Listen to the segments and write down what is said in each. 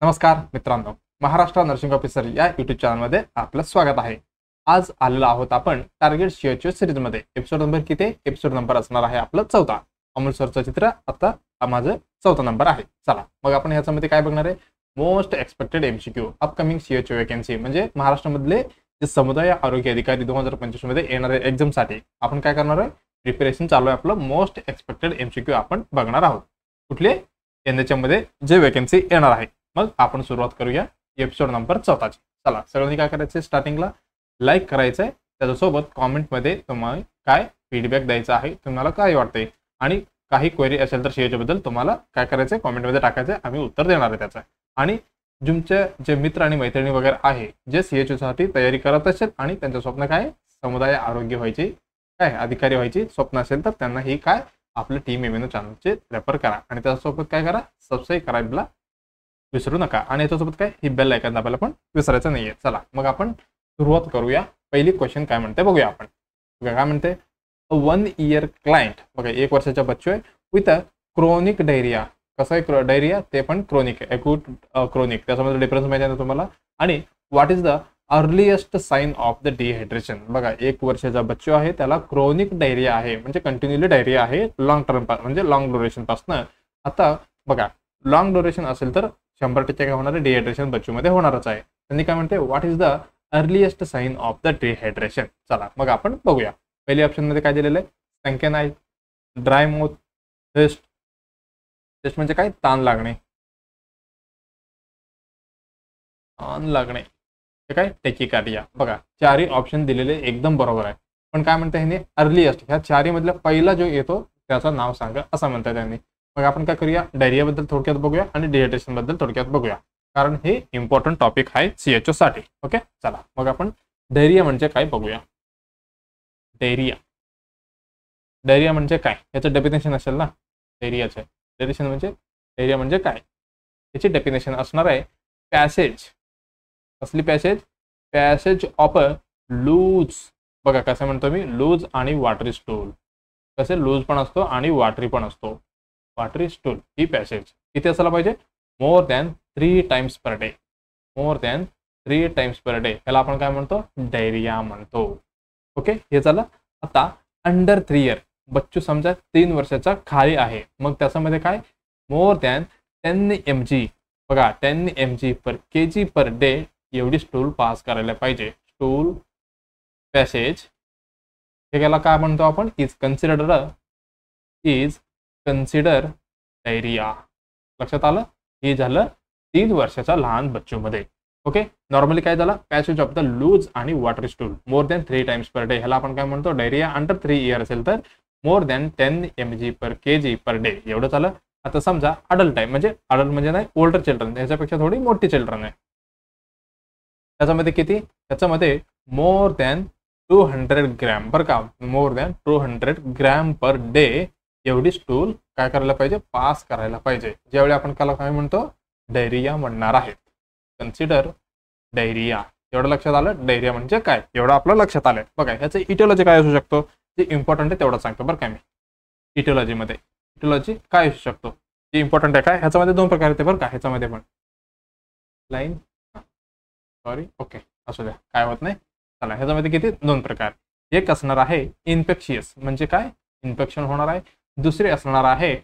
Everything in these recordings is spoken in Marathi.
नमस्कार मित्रांनो, महाराष्ट्र नर्सिंग ऑफिसर या यूट्यूब चॅनलमध्ये आपलं स्वागत आहे. आज आलेलो आहोत आपण टार्गेट सीएचओ सिरीजमध्ये. एपिसोड नंबर किती? एपिसोड नंबर असणार आहे आपलं 14. अमोल सरचं चित्र आता माझं 14 नंबर आहे. चला मग आपण ह्याच्यामध्ये काय बघणार आहे? Most expected MCQ upcoming CHO vacancy, म्हणजे महाराष्ट्रामधले जे समुदाय आरोग्य अधिकारी 2025 मध्ये येणाऱ्या एक्झामसाठी आपण काय करणार आहे? प्रिपरेशन चालू आहे आपलं. मोस्ट एक्सपेक्टेड एमसीक्यू आपण बघणार आहोत. कुठले एनएचएम मध्ये जे वॅकन्सी येणार आहे. मग आपण सुरुवात करूया एपिसोड नंबर 14 ची. चला सगळ्यांनी काय करायचं? स्टार्टिंगला लाईक करायचं आहे, त्याच्यासोबत कॉमेंटमध्ये तुम्हाला काय फीडबॅक द्यायचा आहे, तुम्हाला काय वाटते, आणि काही क्वेरी असेल तर सीएचओ बद्दल तुम्हाला काय करायचं आहे? कॉमेंटमध्ये टाकायचं आहे. आम्ही उत्तर देणार आहे त्याचं. आणि तुमचे जे मित्र आणि मैत्रिणी वगैरे आहे जे सीएचओ साठी तयारी करत असेल आणि त्यांचं स्वप्न काय समुदाय आरोग्य व्हायचे, काय अधिकारी व्हायची स्वप्न असेल, तर त्यांना ही काय आपलं टीम एमएनओ चॅनलचे रेफर करा आणि त्याच्यासोबत काय करा? सबस्क्राईब करायला विसरू नका. आणि याच्यासोबत काय ही बेल आयकॉन दाबायला पण विसरायचं नाहीये. चला मग आपण सुरुवात करूया. पहिली क्वेश्चन काय म्हणते बघूया आपण. काय म्हणते? 1 year क्लायंट, बघा 1 वर्षाचा बच्चू आहे विथ क्रोनिक डायरिया. कसं आहे डायरिया? ते पण क्रोनिक आहे, एक्यूट क्रोनिक. त्याच्यामध्ये डिफरन्स माहिती आहे ना तुम्हाला. आणि what is the earliest sign of the dehydration. बघा 1 वर्षाचा बच्चू आहे, त्याला क्रोनिक डायरिया आहे, म्हणजे कंटिन्युअली डायरिया आहे लॉंग टर्म, म्हणजे लॉंग ड्युरेशन पासून. आता बघा लॉंग ड्युरेशन असेल तर 100% काय होणार आहे? डिहायड्रेशन बच्चूमध्ये होणारच आहे. त्यांनी काय म्हणते? What is the earliest sign of the dehydration. चला मग आपण बघूया. पहिल्या ऑप्शन मध्ये काय दिलेलं आहे? Sunken I, dry mouth, test. Test म्हणजे काय? ताण लागणे. ताण लागणे हे काय? टेकिकार्डिया. बघा चारही ऑप्शन दिलेले एकदम बरोबर आहे. पण काय म्हणते ह्याने? अर्लीएस्ट, ह्या चारही मधला पहिला जो येतो त्याचं नाव सांगा असं म्हणतात त्यांनी. मग आपण काय करूया? डायरिया बद्दल थोडक्यात बघूया आणि डिहायड्रेशन बद्दल थोडक्यात बघूया, कारण हे इम्पॉर्टंट टॉपिक आहे सीएचओ साठी. ओके चला मग आपण डायरिया म्हणजे काय बघूया. डायरिया, डायरिया म्हणजे काय? याचं डेफिनेशन असेल ना डायरियाचं. डायरिया म्हणजे काय? याची डेफिनेशन असणार आहे पॅसेज. कसली passage? Passage of a loose. बघा कसं म्हणतो मी? लूज आणि वॉटरी स्टूल. कसे लूज पण असतो आणि वॉटरी पण असतो. वॉटरी स्टूल ही पॅसेज किती असायला पाहिजे? More than 3 times per day. मोर दॅन 3 times per डे याला आपण काय म्हणतो? डायरिया म्हणतो. ओके हे झालं. आता अंडर 3 year बच्चू समजा 3 वर्षाचा खाली आहे, मग त्याच्यामध्ये काय? More than 10 mg. बघा 10 mg per kg per day एवढी स्टूल पास करायला पाहिजे. स्टूल पॅसेज हे याला काय म्हणतो आपण? Is consider diarrhoea. लक्षात आलं? हे झालं 3 वर्षाचा लहान बच्चूमध्ये. ओके नॉर्मली काय झालं? पॅसेज ऑफ द लूज आणि watery stool more than 3 times per day ह्याला आपण काय म्हणतो? डायरिया. अंडर 3 year असेल तर more than 10 mg per kg per day एवढं झालं. आता समजा अडल्ट आहे, म्हणजे अडल्ट म्हणजे नाही ओल्डर चिल्ड्रन, ह्याच्यापेक्षा थोडी मोठी चिल्ड्रन आहे. त्याच्यामध्ये किती? त्याच्यामध्ये मोर दॅन 200 ग्रॅम. बरं का? More than 200 gram per day एवढी स्टूल काय करायला पाहिजे? पास करायला पाहिजे. ज्यावेळी आपण त्याला काय म्हणतो? डायरिया म्हणणार आहेत. Consider diarrhoea. एवढं लक्षात आलं? डायरिया म्हणजे काय एवढं आपलं लक्षात आलंय. बघा ह्याचं इटिओलॉजी काय असू शकतो? जे इम्पॉर्टंट आहे तेवढं सांगतो बरं काय मी. इटिओलॉजी काय असू शकतो? जे इम्पॉर्टंट आहे काय? ह्याच्यामध्ये 2 प्रकार येते बरं का. ह्याच्यामध्ये पण लाईन सॉरी ओके असू द्या, काय होत नाही. चला ह्याच्यामध्ये किती? 2 प्रकार. एक असणार आहे इन्फेक्शियस, म्हणजे काय? इन्फेक्शन होणार आहे. दुसरे असणार आहे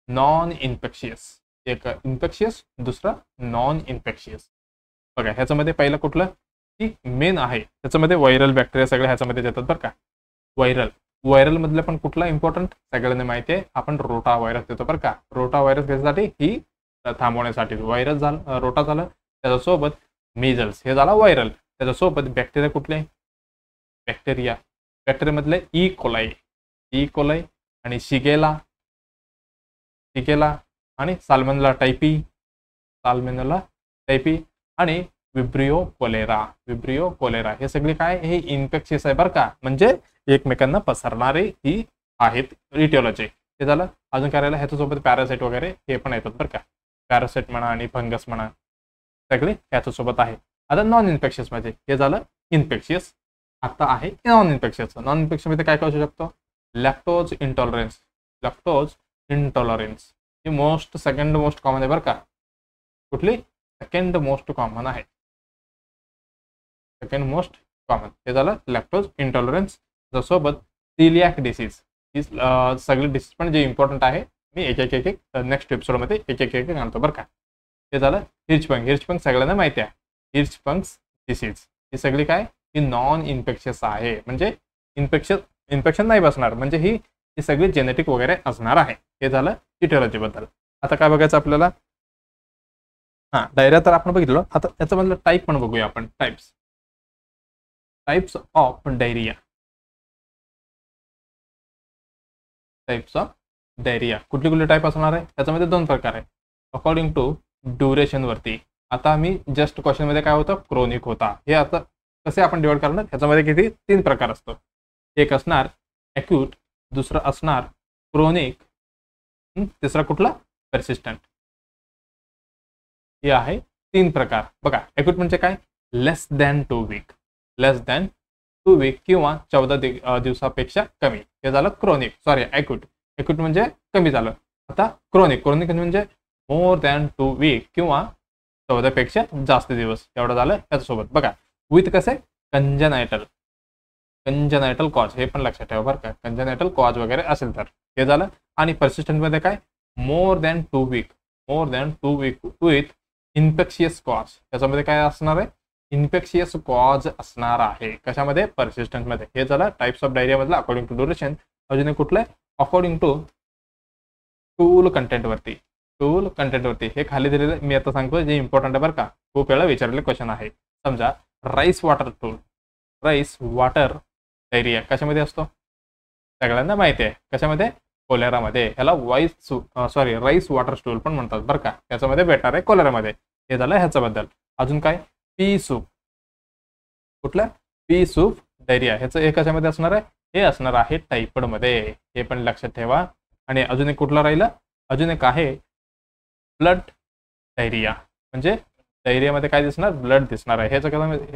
नॉन इन्फेक्शियस. एक इन्फेक्शियस, दुसरा नॉन इन्फेक्शियस. बघा ह्याच्यामध्ये पहिलं कुठलं की मेन आहे, त्याच्यामध्ये व्हायरल बॅक्टेरिया सगळे ह्याच्यामध्ये येतात बरं का. व्हायरल मधलं पण कुठला इम्पॉर्टंट सगळ्यांना माहिती आहे, आपण रोटा व्हायरस देतो बरं का. रोटा व्हायरस घ्यायसाठी ही थांबवण्यासाठी. व्हायरस झालं, रोटा झालं, त्याच्यासोबत मेजल्स हे झाला व्हायरल. त्याच्यासोबत बॅक्टेरिया कुठले? बॅक्टेरिया मधले ई कोलाई आणि शिगेला आणि साल्मोनेला टायपी आणि विब्रिओ कोलेरा हे सगळे काय? हे इन्फेक्शियस आहे बरं का, म्हणजे एकमेकांना पसरणारे ही आहेत. इटिओलॉजी हे झालं. अजून करायला ह्याच्यासोबत पॅरासाइट वगैरे हे पण येतात बरं का. पॅरासाइट म्हणा आणि फंगस म्हणा सगळे ह्याच्यासोबत आहे. आता नॉन इन्फेक्शियस म्हणजे हे झालं इन्फेक्शियस. आता आहे नॉन इन्फेक्शियस. नॉन इन्फेक्शियस मध्ये काय काय असू शकतो? लॅक्टोज इंटॉलरन्स ही सेकंड मोस्ट कॉमन आहे बरं का. कुठली? सेकंड मोस्ट कॉमन आहे, सेकंड मोस्ट कॉमन. हे झालं लॅक्टोज इंटॉलरन्स. त्यासोबत सिलियाक डिसीज. ही सगळे डिसीज पण जे इम्पॉर्टंट आहे मी एक एक एक एक नेक्स्ट एपिसोडमध्ये एक एक एक आणतो बरं का. हे झालं हिर्चपंग. हिर्चपंग सगळ्यांना माहिती आहे. हिर्चपंग्स डिसीज ही सगळी काय, ही नॉन इन्फेक्शियस आहे, म्हणजे इन्फेक्शन नाही बसणार, म्हणजे ही सगळी जेनेटिक वगैरे असणार आहे. हे झालं इटिओलॉजी बद्दल. आता काय बघायचं आपल्याला, डायरिया तर आपण बघितलं. आता याच्यामधलं टाईप पण बघूया आपण. Types of diarrhoea. Types of diarrhoea कुठली कुठली टाईप असणार आहे, त्याच्यामध्ये 2 प्रकार आहे अकॉर्डिंग टू ड्युरेशन वरती. आता आम्ही जस्ट क्वेश्चन मध्ये काय होतं, क्रोनिक होता. हे आता कसे आपण डिवाइड करणार, ह्याच्यामध्ये किती 3 प्रकार असतो. एक असणार ॲक्यूट, दुसरं असणार क्रोनिक, तिसरा कुठला पर्सिस्टंट. हे आहे 3 प्रकार. बघा ॲक्यूट म्हणजे काय, लेस दॅन 2 वीक, लेस दॅन 2 वीक किंवा 14 दिवसापेक्षा कमी. हे झालं क्रोनिक, सॉरी ॲक्यूट. ॲक्यूट म्हणजे कमी झालं. आता क्रोनिक, क्रोनिक म्हणजे मोर दॅन 2 वीक किंवा 14 पेक्षा जास्त दिवस. एवढं झालं त्याच्यासोबत. बघा विथ कसे कंजनायटल, कंजनायटल कॉज, हे पण लक्षात ठेवा बरं का, कंजनायटल कॉज वगैरे असेल तर. हे झालं. आणि पर्सिस्टंट मध्ये काय, more than 2 week, more than 2 week with infectious cause. त्याच्यामध्ये काय असणार आहे, इन्फेक्शियस कॉज असणार आहे. कशामध्ये, पर्सिस्टंट मध्ये. हे झालं टाइप्स ऑफ डायरिया मधलं अकॉर्डिंग टू ड्युरेशन. अजून कुठलं आहे, अकॉर्डिंग टू टूल कंटेंट वरती. टूल कंटेंट वरती हे खाली दिलेलं मी आता सांगतो, जे इम्पॉर्टंट आहे बरं का, खूप वेळा विचारलेले क्वेश्चन आहे. समजा rice water tool, rice water diarrhoea कशामध्ये असतो, सगळ्यांना माहिती आहे. कशामध्ये, कोलेरामध्ये. ह्याला राईस वॉटर स्टूल पण म्हणतात बरं का, त्याच्यामध्ये भेटणार आहे कोलेरामध्ये. हे झालं ह्याच्याबद्दल. अजून काय, पी सूप. कुठलं, पी सूप डायरिया. ह्याचं हे कशामध्ये असणार आहे, हे असणार आहे टायफॉइड मध्ये. हे पण लक्षात ठेवा. आणि अजून एक कुठला राहिलं, अजून एक आहे ब्लड डायरिया. म्हणजे डायरियामध्ये काय दिसणार, ब्लड दिसणार आहे.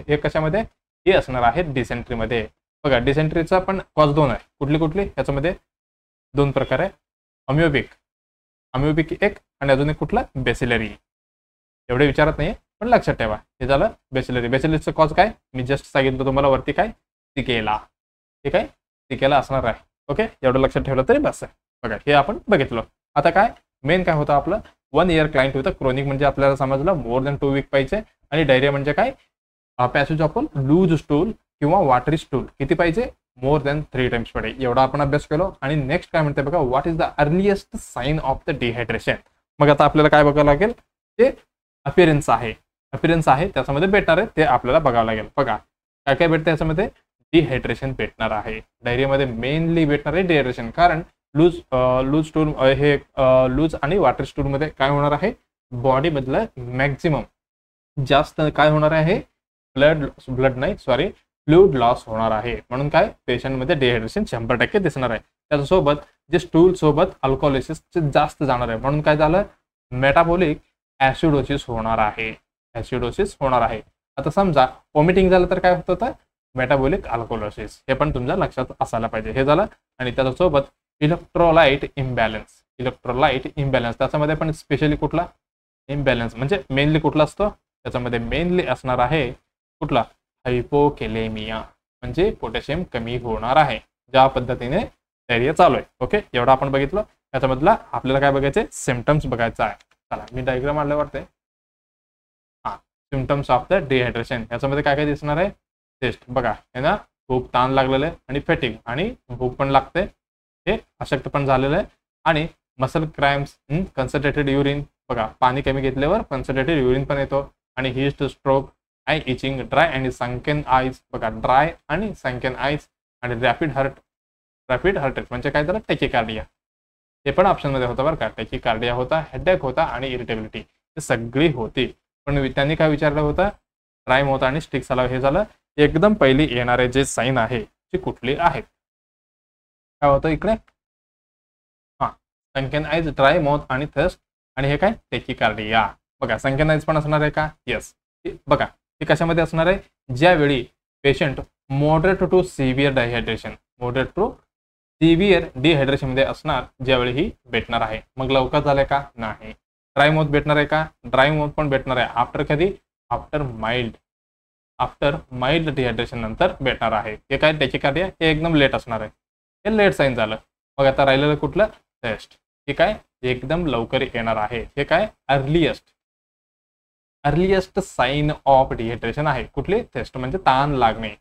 हे कशामध्ये, हे असणार आहे डिसेंट्रीमध्ये. बघा डिसेंट्रीचा पण कॉज 2 आहे. कुठली कुठली, ह्याच्यामध्ये 2 प्रकार आहे. अम्योबिक एक, आणि अजून एक कुठला, बेसिलरी. एवढे विचारत नाहीये पण लक्षात ठेवा. हे झालं बेसिलरी. बेसिलरीचं कॉज काय, मी जस्ट सांगितलं तुम्हाला वरती, काय सिकेला. ठीक आहे, सिकेला असणार आहे. ओके, एवढं लक्षात ठेवलं तरी बस आहे. बघा हे आपण बघितलं. आता काय मेन काय होतं आपलं, 1 इयर क्लायंट होतं. क्रोनिक म्हणजे आपल्याला समजलं मोर दॅन 2 वीक पाहिजे. आणि डायरिया म्हणजे काय, पॅसेज ऑफ लूज स्टूल किंवा वॉटरी स्टूल किती पाहिजे, more than 3 times per day. एवढा आपण अभ्यास केलो. आणि नेक्स्ट काय म्हणते बघा, what is the earliest sign of the dehydration. मग आता आपल्याला काय बघावं लागेल, ते अपिअरन्स आहे. अपिअरन्स आहे त्याच्यामध्ये भेटणार आहे, ते आपल्याला बघावं लागेल. बघा काय काय भेटतं याच्यामध्ये, डिहायड्रेशन भेटणार आहे. डायरियामध्ये मेनली भेटणार आहे डिहायड्रेशन. कारण लूज स्टूल हे लूज आणि वॉटर स्टूल मध्ये काय होणार आहे, बॉडी मधलं मॅक्झिमम जास्त काय होणार आहे, फ्लूइड लॉस होणार आहे. म्हणून काय पेशंटमध्ये डिहायड्रेशन 100% दिसणार आहे. त्याच्यासोबत जे स्टूल सोबत अल्कोहोलिसिस जास्त जाणार आहे. म्हणून काय झालं, मेटाबॉलिक ऍसिडोसिस होणार आहे. ऍसिडोसिस होणार आहे. आता समजा वॉमिटिंग झालं तर काय होतं, मेटाबॉलिक अल्कोहोलिसिस. हे पण तुमच्या लक्षात असायला पाहिजे. हे झालं. आणि त्याच्यासोबत इलेक्ट्रोलाइट इम्बॅलन्स. इलेक्ट्रोलाइट इम्बॅलन्स त्याच्यामध्ये पण स्पेशली कुठला इम्बॅलन्स म्हणजे मेनली कुठला असतो, त्याच्यामध्ये मेनली असणार आहे कुठला, हायपोकॅलेमिया. म्हणजे पोटॅशियम कमी होणार आहे. ज्या पद्धतीने डायरिया चालू आहे. ओके, एवढं आपण बघितलं. त्याच्यामधला आपल्याला काय बघायचे, सिम्पटम्स बघायचा आहे. चला मी डायग्राम आणलं वाटते. Symptoms of the dehydration. याच्यामध्ये काय काय दिसणार आहे, टेस्ट बघा आहे ना, खूप ताण लागलेलं आहे आणि फेटिंग आणि भूक पण लागते, हे अशक्त पण झालेलं आहे. आणि मसल क्रॅम्प्स, कन्सन्ट्रेटेड युरिन. बघा पाणी कमी घेतल्यावर कन्सन्ट्रेटेड युरिन पण येतो. आणि हिस्ट स्ट्रोक, आय इचिंग, ड्राय आणि संकेन आईज. बघा ड्राय आणि संकेन आईज. आणि रॅपिड हार्ट रेट म्हणजे काय झालं, टॅकिकार्डिया. हे पण ऑप्शनमध्ये होतं बरं का, टॅकिकार्डिया होता, हेडेक होता आणि इरिटेबिलिटी हे सगळी होती. पण त्यांनी काय विचारलं होतं, ड्राय माउथ आणि स्टिक सलाव. हे झालं. एकदम पहिली येणारे जे साईन आहे ते कुठले आहेत, काय होतं इकडे, संकेन आईज, ड्राय माउथ आणि थर्स्ट. आणि हे काय, टॅकिकार्डिया. बघा संकेन आईज पण असणार आहे का, येस. बघा हे कशामध्ये असणार आहे, ज्यावेळी patient moderate to severe dehydration, moderate to severe dehydration मध्ये असणार, ज्यावेळी ही भेटणार आहे. मग लवकर झाले का, नाही. ड्राय माउथ भेटणार आहे का? ड्राय माउथ पण भेटणार आहे आफ्टर कधी? आफ्टर माइल्ड डिहायड्रेशन नंतर भेटणार आहे. हे काय टॅकिकार्डिया हे एकदम लेट असणार आहे, हे लेट साईन झालं. मग आता राहिलेलं कुठलं? थेस्ट. हे काय एकदम लवकर येणार आहे. हे काय अर्लिएस्ट साईन ऑफ डिहायड्रेशन आहे. कुठली? थेस्ट म्हणजे ताण लागणे.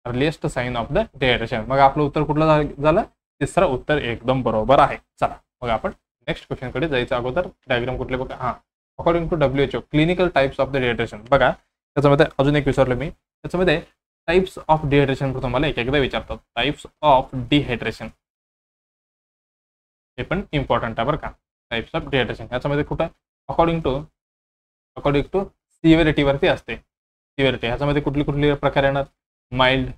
Earliest sign of the dehydration. मग आपलं उत्तर कुठलं झालं? तिसरं उत्तर एकदम बरोबर आहे. चला मग आपण नेक्स्ट क्वेश्चन कडे जायचं. अगोदर डायग्राम कुठले बघा. हा, according to WHO clinical types of the dehydration. बघा त्याच्यामध्ये अजून एक विचारलं मी. त्याच्यामध्ये टाइप्स ऑफ डिहायड्रेशन तुम्हाला एकदा विचारतात. टाइप्स ऑफ डिहायड्रेशन हे पण इम्पॉर्टंट आहे बरं का. टाइप्स ऑफ डिहायड्रेशन याच्यामध्ये कुठं अकॉर्डिंग टू सिव्हिरिटी वरती असते. सिव्हिरिटी ह्याच्यामध्ये कुठली प्रकार येणार? माइल्ड,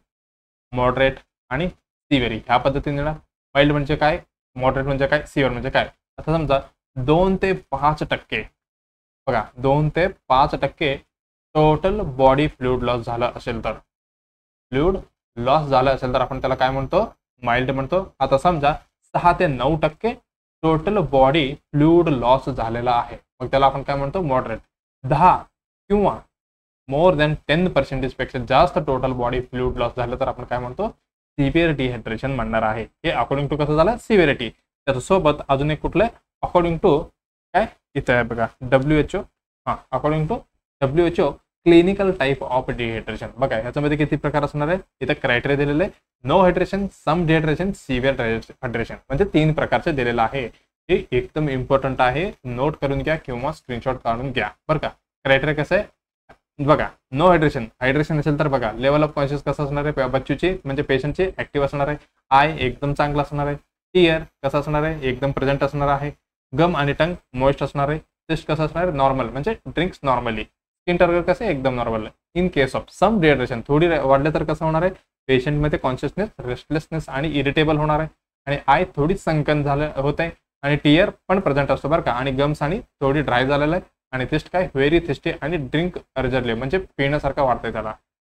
मॉडरेट आणि सिव्हिअर ह्या पद्धतीने येणार. माइल्ड म्हणजे काय, मॉडरेट म्हणजे काय, सिव्हिअर म्हणजे काय. आता समजा 2 ते 5% बघा 2 ते 5% टोटल बॉडी फ्लुइड लॉस झाला असेल तर आपण त्याला काय म्हणतो? माइल्ड म्हणतो. आता समजा 6 ते 9% टोटल बॉडी फ्लुइड लॉस झालेला आहे, मग त्याला आपण काय म्हणतो? मॉडरेट. 10 किंवा मोर दॅन 10% पेक्षा जास्त टोटल बॉडी फ्लुइड लॉस झालं तर आपण काय म्हणतो? सिव्हिअर डिहायड्रेशन म्हणणार आहे. हे अकॉर्डिंग टू कसं झालं? सिव्हिरिटी. त्याच्यासोबत अजून एक कुठलं? अकॉर्डिंग टू काय इथं आहे बघा WHO. हां, according to WHO clinical type of dehydration. बघा ह्याच्यामध्ये किती प्रकार असणार आहे? इथं क्रायटेरिया दिलेले आहे. नो हायड्रेशन, सम डिहायड्रेशन, सिव्हिअर हायड्रेशन म्हणजे 3 प्रकारचे दिलेलं आहे. हे एकदम इम्पॉर्टंट आहे, नोट करून घ्या किंवा स्क्रीनशॉट काढून घ्या बरं का. क्रायटेरिया कसं आहे बघा. नो हायड्रेशन असेल तर बघा लेवल ऑफ कॉन्शियस कसं असणार आहे? बच्चूची म्हणजे पेशंटची ऍक्टिव्ह असणार आहे. आय एकदम चांगला असणार आहे. टीयर कसं असणार आहे? एकदम प्रेझेंट असणार आहे. गम आणि टंग मॉइस्ट असणार आहे. टेस्ट कसं असणार आहे? नॉर्मल म्हणजे ड्रिंक्स नॉर्मली. स्किन टर्गर कसं एकदम normal. In case of some dehydration थोडी वाढले तर कसं होणार आहे? पेशंटमध्ये कॉन्शियसनेस, रेस्टलेसनेस आणि इरिटेबल होणार आहे. आणि आय थोडी संकन झालं होत आहे. आणि टीयर पण प्रेझेंट असतो बरं का. आणि गम्स आणि थोडी ड्राय झालेलं आहे. आणि टेस्ट काय व्हेरी थिस्टी आणि ड्रिंक अर्जरले म्हणजे पिण्यासारखं वाटतंय त्याला.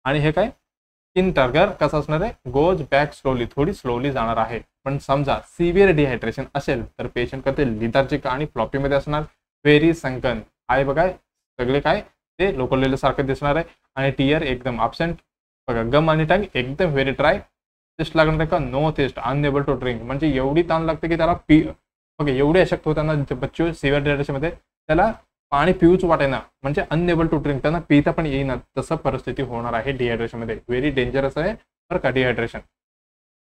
आणि हे काय स्किन टर्गर कसं असणार आहे? गोज बॅक स्लोली, थोडी स्लोली जाणार आहे. पण समजा सिव्हिअर डिहायड्रेशन असेल तर पेशंट करते लिथार्जिक आणि फ्लॉपीमध्ये असणार. Very sunken. आय बघा सगळे काय ते लोकलेलं सारखं दिसणार आहे. आणि टीयर एकदम अब्सेंट बघा. गम आणि टंग एकदम व्हेरी ड्राय. टेस्ट लागणार आहे का? No thirst. Unable to drink म्हणजे एवढी ताण लागते की त्याला ओके एवढी अशक्त होताना बच्चू सिव्हिअर डिहायड्रेशन मध्ये त्याला पाणी पिऊच वाटेना म्हणजे अनएबल टू ड्रिंक, त्यांना पिता पण येईना तसं परिस्थिती होणार आहे डिहायड्रेशन मध्ये. व्हेरी डेंजरस आहे बरं का डिहायड्रेशन.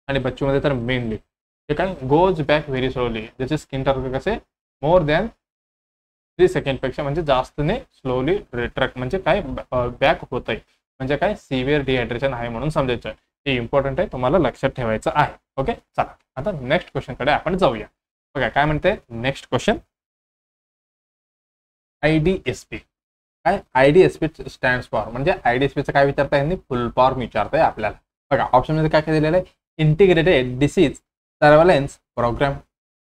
आणि बच्चूमध्ये तर मेनली हे काय गोज बॅक व्हेरी स्लोली. ज्याचे स्किन टर्गर कसे मोर दॅन 3 सेकंडपेक्षा म्हणजे जास्तने स्लोली रिट्रॅक्ट म्हणजे काय बॅक होत आहे म्हणजे काय सिव्हिअर डिहायड्रेशन आहे म्हणून समजायचं. हे इम्पॉर्टंट आहे, तुम्हाला लक्षात ठेवायचं आहे. ओके चला आता नेक्स्ट क्वेश्चन कडे आपण जाऊया. बघा काय म्हणते नेक्स्ट क्वेश्चन. IDSP काय? IDSP स्टँड्स फॉर म्हणजे IDSPचं काय विचारताय यांनी? फुल फॉर्म विचारताय आपल्याला. बघा ऑप्शन मध्ये काय काय दिलेलं आहे? Integrated disease surveillance programme.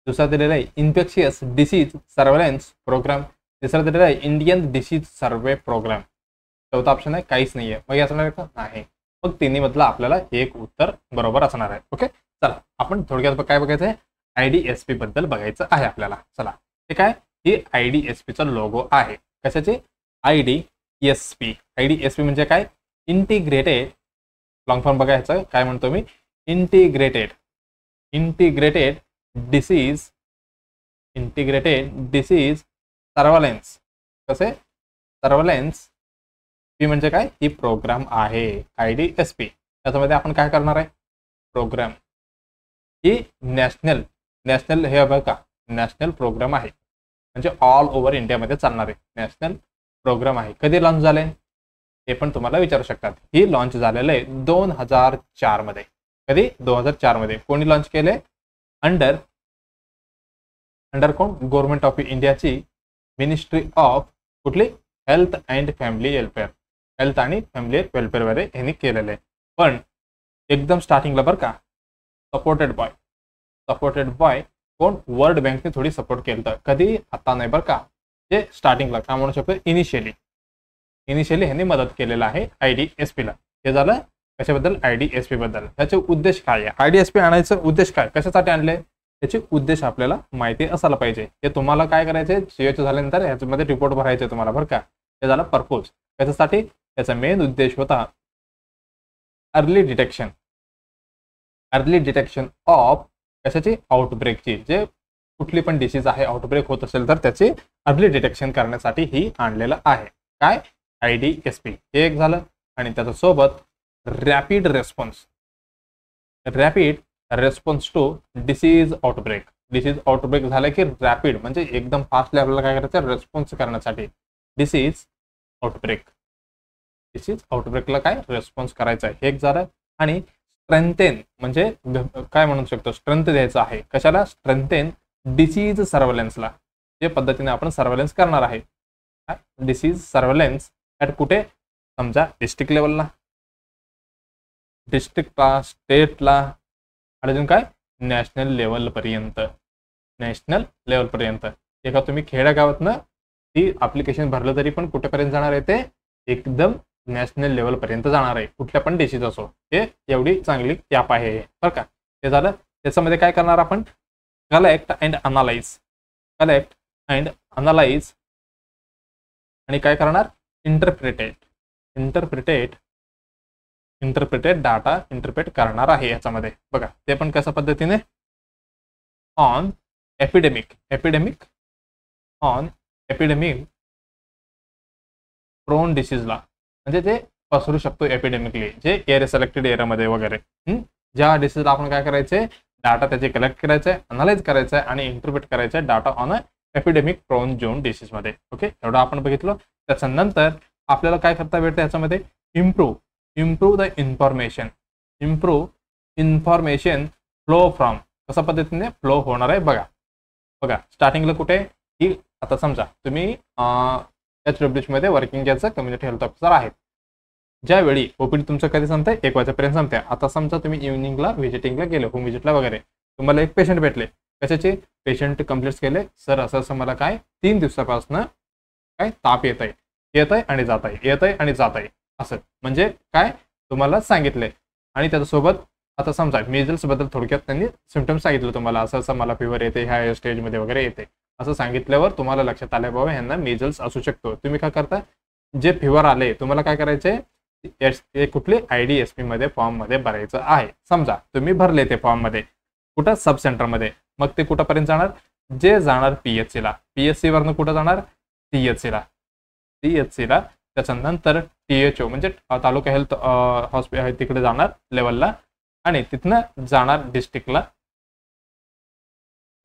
दुसरा दिलेला आहे इन्फेक्शियस डिसीज सर्व्हेलन्स प्रोग्राम. तिसरा दिलेला आहे इंडियन डिसीज सर्वे प्रोग्राम. चौथा ऑप्शन आहे काहीच नाहीये. मग असणार आहे का? नाही. मग तिन्ही मधलं आपल्याला एक उत्तर बरोबर असणार आहे. ओके चला आपण थोडक्यात काय बघायचं आहे? IDSP बद्दल बघायचं आहे आपल्याला. चला हे काय? ही IDSPचा लोगो आहे. कशाचे? IDSP. IDSP म्हणजे काय? इंटिग्रेटेड लॉंग फॉर्म बघायचं काय म्हणतो मी? Integrated disease surveillance. कसे? सर्व्हेलन्स. पी म्हणजे काय? ही प्रोग्राम आहे IDSP. त्याच्यामध्ये आपण काय करणार आहे? प्रोग्राम ही नॅशनल हे बघा नॅशनल प्रोग्राम आहे म्हणजे ऑल ओव्हर इंडियामध्ये चालणारे नॅशनल प्रोग्राम आहे. कधी लॉन्च झाले हे पण तुम्हाला विचारू शकतात. ही लॉन्च झालेलं आहे 2004 मध्ये. कधी? 2004 मध्ये. कोणी लॉन्च केले? अंडर कोण? गव्हर्नमेंट ऑफ इंडियाची मिनिस्ट्री ऑफ कुठली? Health and family welfare. Health आणि फॅमिली वेलफेअर मध्ये यांनी केलेलं आहे. पण एकदम स्टार्टिंगला बरं का सपोर्टेड बाय कोण? वर्ल्ड बँकने थोडी सपोर्ट केलं तर. कधी? आता नाही बरं का. ते स्टार्टिंगला काय म्हणू शकतो? इनिशियली ह्यांनी मदत केलेलं आहे IDSP ला. हे झालं कशाबद्दल? IDSP बद्दल. त्याचे उद्देश काय आहे? IDSP आणायचं उद्देश काय? कशासाठी आणले? याची उद्देश आपल्याला माहिती असायला पाहिजे. हे तुम्हाला काय करायचे, सीएचओ झाल्यानंतर ह्याच्यामध्ये रिपोर्ट भरायचे तुम्हाला बरं का. हे झालं पर्पोज. त्याच्यासाठी त्याचा मेन उद्देश होता अर्ली डिटेक्शन ऑफ कशाची, आउटब्रेकची. जे कुठली पण डिसीज आहे आउटब्रेक होत असेल तर त्याची अर्ली डिटेक्शन करण्यासाठी ही आणलेलं आहे. काय, IDSP हे एक झालं. आणि त्याच्यासोबत rapid response to disease outbreak झालं की रॅपिड म्हणजे एकदम फास्ट लेवलला काय करायचं, रेस्पॉन्स करण्यासाठी डिसीज आउटब्रेकला काय रेस्पॉन्स करायचा आहे, हे एक झालं. आणि स्ट्रेंथेन म्हणजे काय म्हणू शकतो, स्ट्रेंथ द्यायचं आहे. कशाला, स्ट्रेंथेन डिसीज सर्व्हेलन्सला. जे पद्धतीने आपण सर्व्हेलन्स करणार आहे, डिसीज सर्व्हेलन्स ॲट कुठे, समजा डिस्ट्रिक्ट लेवलला, डिस्ट्रिक्टला, स्टेटला, अजून काय नॅशनल लेवलपर्यंत. एका तुम्ही खेड्यागावातनं ती अप्लिकेशन भरलं तरी पण कुठेपर्यंत जाणार आहे, ते एकदम नॅशनल लेवलपर्यंत जाणार आहे. कुठल्या पण डिसीज असो, हे एवढी चांगली ॲप आहे बरं का. ते झालं. त्याच्यामध्ये काय करणार आपण, कलेक्ट अँड अनालाइज आणि काय करणार, इंटरप्रिटेड डाटा इंटरप्रेट करणार आहे याच्यामध्ये बघा. ते पण कशा पद्धतीने, ऑन एपिडेमिक प्रोन डिसीजला, म्हणजे ते पसरू शकतो एपिडेमिकली, जे एअर सिलेक्टेड एरियामध्ये वगैरे. ज्या डिसीजला आपण काय करायचे, डाटा त्याचे कलेक्ट करायचे, अनालाइज करायचं आणि इंटरप्रेट करायचं data on epidemic prone zone डिसीजमध्ये. ओके, एवढं आपण बघितलं. त्याच्यानंतर आपल्याला काय करता भेटतं याच्यामध्ये, improve the information flow from. कशा पद्धतीने फ्लो होणार आहे बघा. स्टार्टिंगला कुठे, की आता समजा तुम्ही HWH मध्ये वर्किंग याचं कम्युनिटी हेल्थ ऑफिसर आहेत. ज्यावेळी ओपीडी तुमचं कधी संपतंय, 1 वाजेपर्यंत संपते. आता समजा तुम्ही इव्हनिंगला व्हिजिटिंगला गेले, होम व्हिजिटला वगैरे, तुम्हाला एक पेशंट भेटले. कशाचे, पेशंट कंप्लेंट्स केले, सर असं मला काय 3 दिवसापासून काय ताप येत आहे आणि जात आहे असं, म्हणजे काय तुम्हाला सांगितले. आणि त्याच्यासोबत आता समजा मेजल्स बद्दल थोडक्यात त्यांनी सिम्पटम्स सांगितलं तुम्हाला, असं मला फिवर येते, ह्या स्टेजमध्ये वगैरे येते, असं सांगितल्यावर तुम्हाला लक्षात आलं बाबा ह्यांना मेजल्स असू शकतो. तुम्ही काय करता, जे फिवर आले तुम्हाला काय करायचे, कुठले IDSP मध्ये फॉर्म मध्ये भरायचं आहे. समजा तुम्ही भरले ते फॉर्म मध्ये, कुठं सब सेंटरमध्ये, मग ते कुठंपर्यंत जाणार, जे जाणार PHC ला, PHC वरनं कुठं जाणार, CHC ला, त्याच्यानंतर THO म्हणजे तालुका हेल्थ हॉस्पिटल आहे तिकडे जाणार लेवलला, आणि तिथनं जाणार डिस्ट्रिक्टला,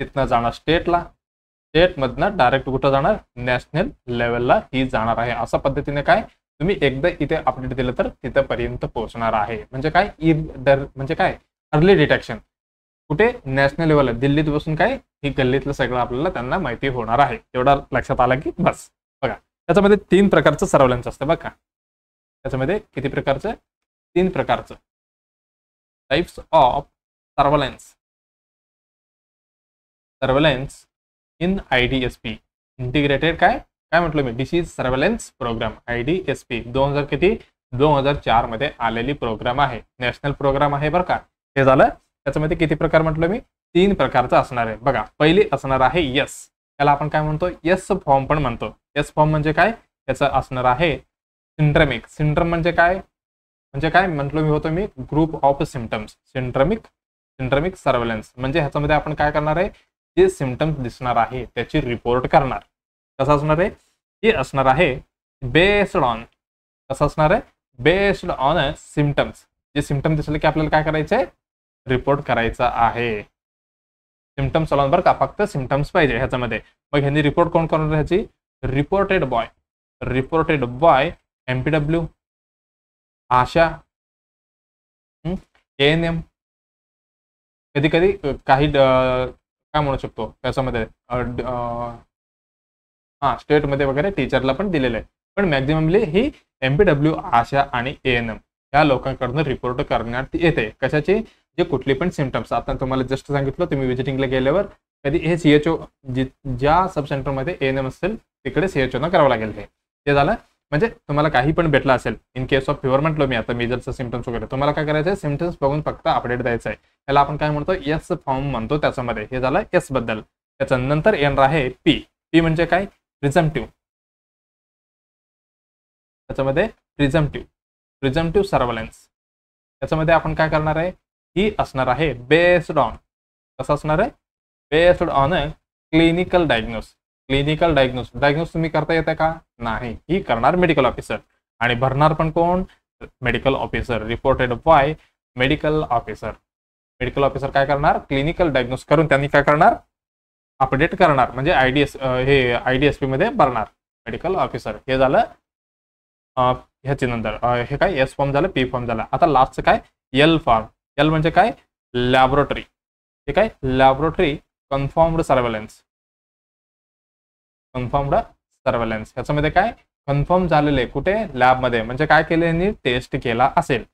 तिथनं जाणार स्टेटला, स्टेटमधनं डायरेक्ट कुठं जाणार, नॅशनल लेवलला ही जाणार आहे. अशा पद्धतीने काय तुम्ही एकदा इथे अपडेट दिलं तर तिथपर्यंत पोहोचणार आहे. म्हणजे काय, म्हणजे काय, अर्ली डिटेक्शन कुठे, नॅशनल लेवलला, दिल्लीत बसून काय ही गल्लीतलं सगळं आपल्याला त्यांना माहिती होणार आहे. एवढा लक्षात आला की बस. बघा त्याच्यामध्ये 3 प्रकारचं सर्व्हेलन्स असतं बघा. त्याच्यामध्ये किती प्रकारचं, 3 प्रकारचं types of surveillance in IDSP integrated काय म्हटलं मी, डिसीज सर्व्हेलन्स प्रोग्राम. IDSP 2004 मध्ये आलेली प्रोग्राम आहे, नॅशनल प्रोग्राम आहे बरं का. हे झालं. त्याच्यामध्ये किती प्रकार म्हटलं मी, 3 प्रकारचं असणार आहे बघा. पहिली असणार आहे यस, त्याला आपण काय म्हणतो, यस फॉर्म पण म्हणतो. यस फॉर्म म्हणजे काय, त्याचं असणार आहे सिंड्रम म्हणजे काय म्हटलं मी ग्रुप ऑफ सिम्पटम्स. सिंड्रमिक सर्व्हेलन्स म्हणजे ह्याच्यामध्ये आपण काय करणार आहे, जे सिम्पटम्स दिसणार आहे त्याची रिपोर्ट करणार. कसं असणार आहे, हे असणार आहे बेस्ड ऑन सिम्पटम्स. जे सिम्पटम दिसले की आपल्याला काय करायचं आहे, रिपोर्ट करायचा आहे. सिम्पटम्स ऑन बरं का, फक्त सिम्पटम्स पाहिजे ह्याच्यामध्ये. मग ह्यांनी रिपोर्ट कोण करणार, ह्याची reported by MPW, Asha, ANM, कधी काही काय म्हणू शकतो त्याच्यामध्ये स्टेटमध्ये वगैरे टीचरला पण दिलेलं आहे. पण मॅक्झिममली ही MPW, आशा आणि ANM या लोकांकडून रिपोर्ट करण्यात येते. कशाची, जे कुठली पण सिम्पटम्स. आता तुम्हाला जस्ट सांगितलं, तुम्ही व्हिजिटिंगला गेल्यावर कधी हे CHO ज्या सब सेंटरमध्ये ANM असेल तिकडे CHO करावं लागेल. हे झालं. म्हणजे तुम्हाला काही पण भेटलं असेल, इन केस ऑफ फिवर म्हटलं मी आता मेजरचं सिम्पटम्स वगैरे, तुम्हाला काय करायचं आहे, सिम्पटम्स बघून फक्त अपडेट द्यायचं आहे. याला आपण काय म्हणतो, एस फॉर्म म्हणतो. त्याच्यामध्ये हे झालं एस बद्दल. त्याच्यानंतर येणार आहे पी. पी म्हणजे काय, प्रिझम्पटिव्ह. त्याच्यामध्ये प्रिझम्पटिव्ह सर्व्हेलन्स. त्याच्यामध्ये आपण काय करणार आहे, ही असणार आहे बेस्ड ऑन, कसं असणार आहे, based on a clinical diagnose तुम्ही करता येते का, नाही, ही करणार मेडिकल ऑफिसर. आणि भरणार पण कोण, medical officer. Reported by medical officer. Medical officer काय करणार, क्लिनिकल डायग्नोस करून त्यांनी काय करणार, अपडेट करणार, म्हणजे हे IDSP मध्ये भरणार मेडिकल ऑफिसर. हे झालं ह्याच्या नंतर हे काय, एस फॉर्म झालं, पी फॉर्म झाला. आता लास्टचं काय, एल फॉर्म. एल म्हणजे काय, लॅबोरेटरी. हे काय, लॅबोरेटरी कन्फर्म्ड सर्व्हेलन्स. ह्याच्यामध्ये काय, कन्फर्म झालेले कुठे, लॅबमध्ये. म्हणजे काय केले यांनी, टेस्ट केला असेल,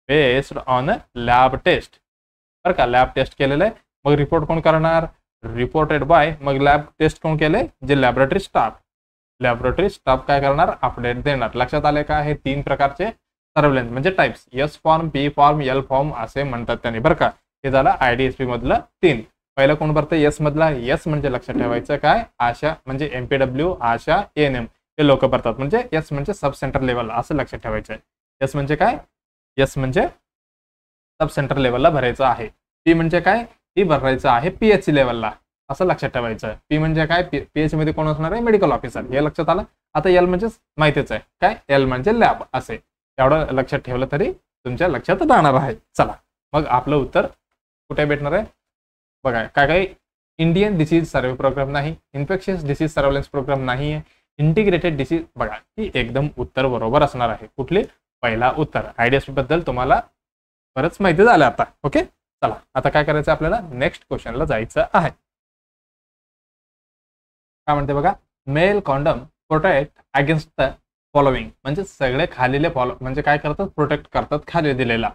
बेस्ड ऑन लॅब टेस्ट, बरं का, लॅब टेस्ट केलेलं आहे. मग रिपोर्ट कोण करणार, रिपोर्टेड बाय, मग लॅब टेस्ट कोण केले, जे लॅबोरेटरी स्टाफ काय करणार, अपडेट देणार. लक्षात आले का, हे 3 प्रकारचे सर्व्हेलन्स म्हणजे types, S form, P form, L form असे म्हणतात त्यांनी, बरं का. हे झालं IDSP मधलं 3. पहिलं कोण भरतं, एस मधला. एस म्हणजे लक्षात ठेवायचं काय, आशा म्हणजे MPW, आशा, ANM हे लोक भरतात. म्हणजे एस म्हणजे सब सेंटर लेवल असं लक्षात ठेवायचं आहे. एस म्हणजे काय, एस म्हणजे सब सेंटर लेवलला भरायचं आहे. पी म्हणजे काय, ही भरायचं आहे PH लेवलला असं लक्षात ठेवायचं. पी म्हणजे काय, PH मध्ये कोण असणार आहे, मेडिकल ऑफिसर. हे लक्षात आलं. आता एल म्हणजे माहितीच आहे काय, एल म्हणजे लॅब असे. एवढं लक्षात ठेवलं तरी तुमच्या लक्षात राहणार आहे. चला मग आपलं उत्तर कुठे भेटणार आहे बघा. काय इंडियन डिसीज सर्वे प्रोग्राम नाही, इन्फेक्शियस डिसीज सर्व्हेलन्स प्रोग्राम नाही आहे, इंटिग्रेटेड डिसीज. बघा ही एकदम उत्तर बरोबर असणार आहे. कुठली, पहिला उत्तर. IDSP बद्दल तुम्हाला बरंच माहिती झालं आता. ओके, चला आता काय करायचं, आपल्याला नेक्स्ट क्वेश्चनला जायचं आहे. काय म्हणते बघा, male condom protect against the following. म्हणजे सगळे खालीले म्हणजे काय करतात, प्रोटेक्ट करतात खाली दिलेला.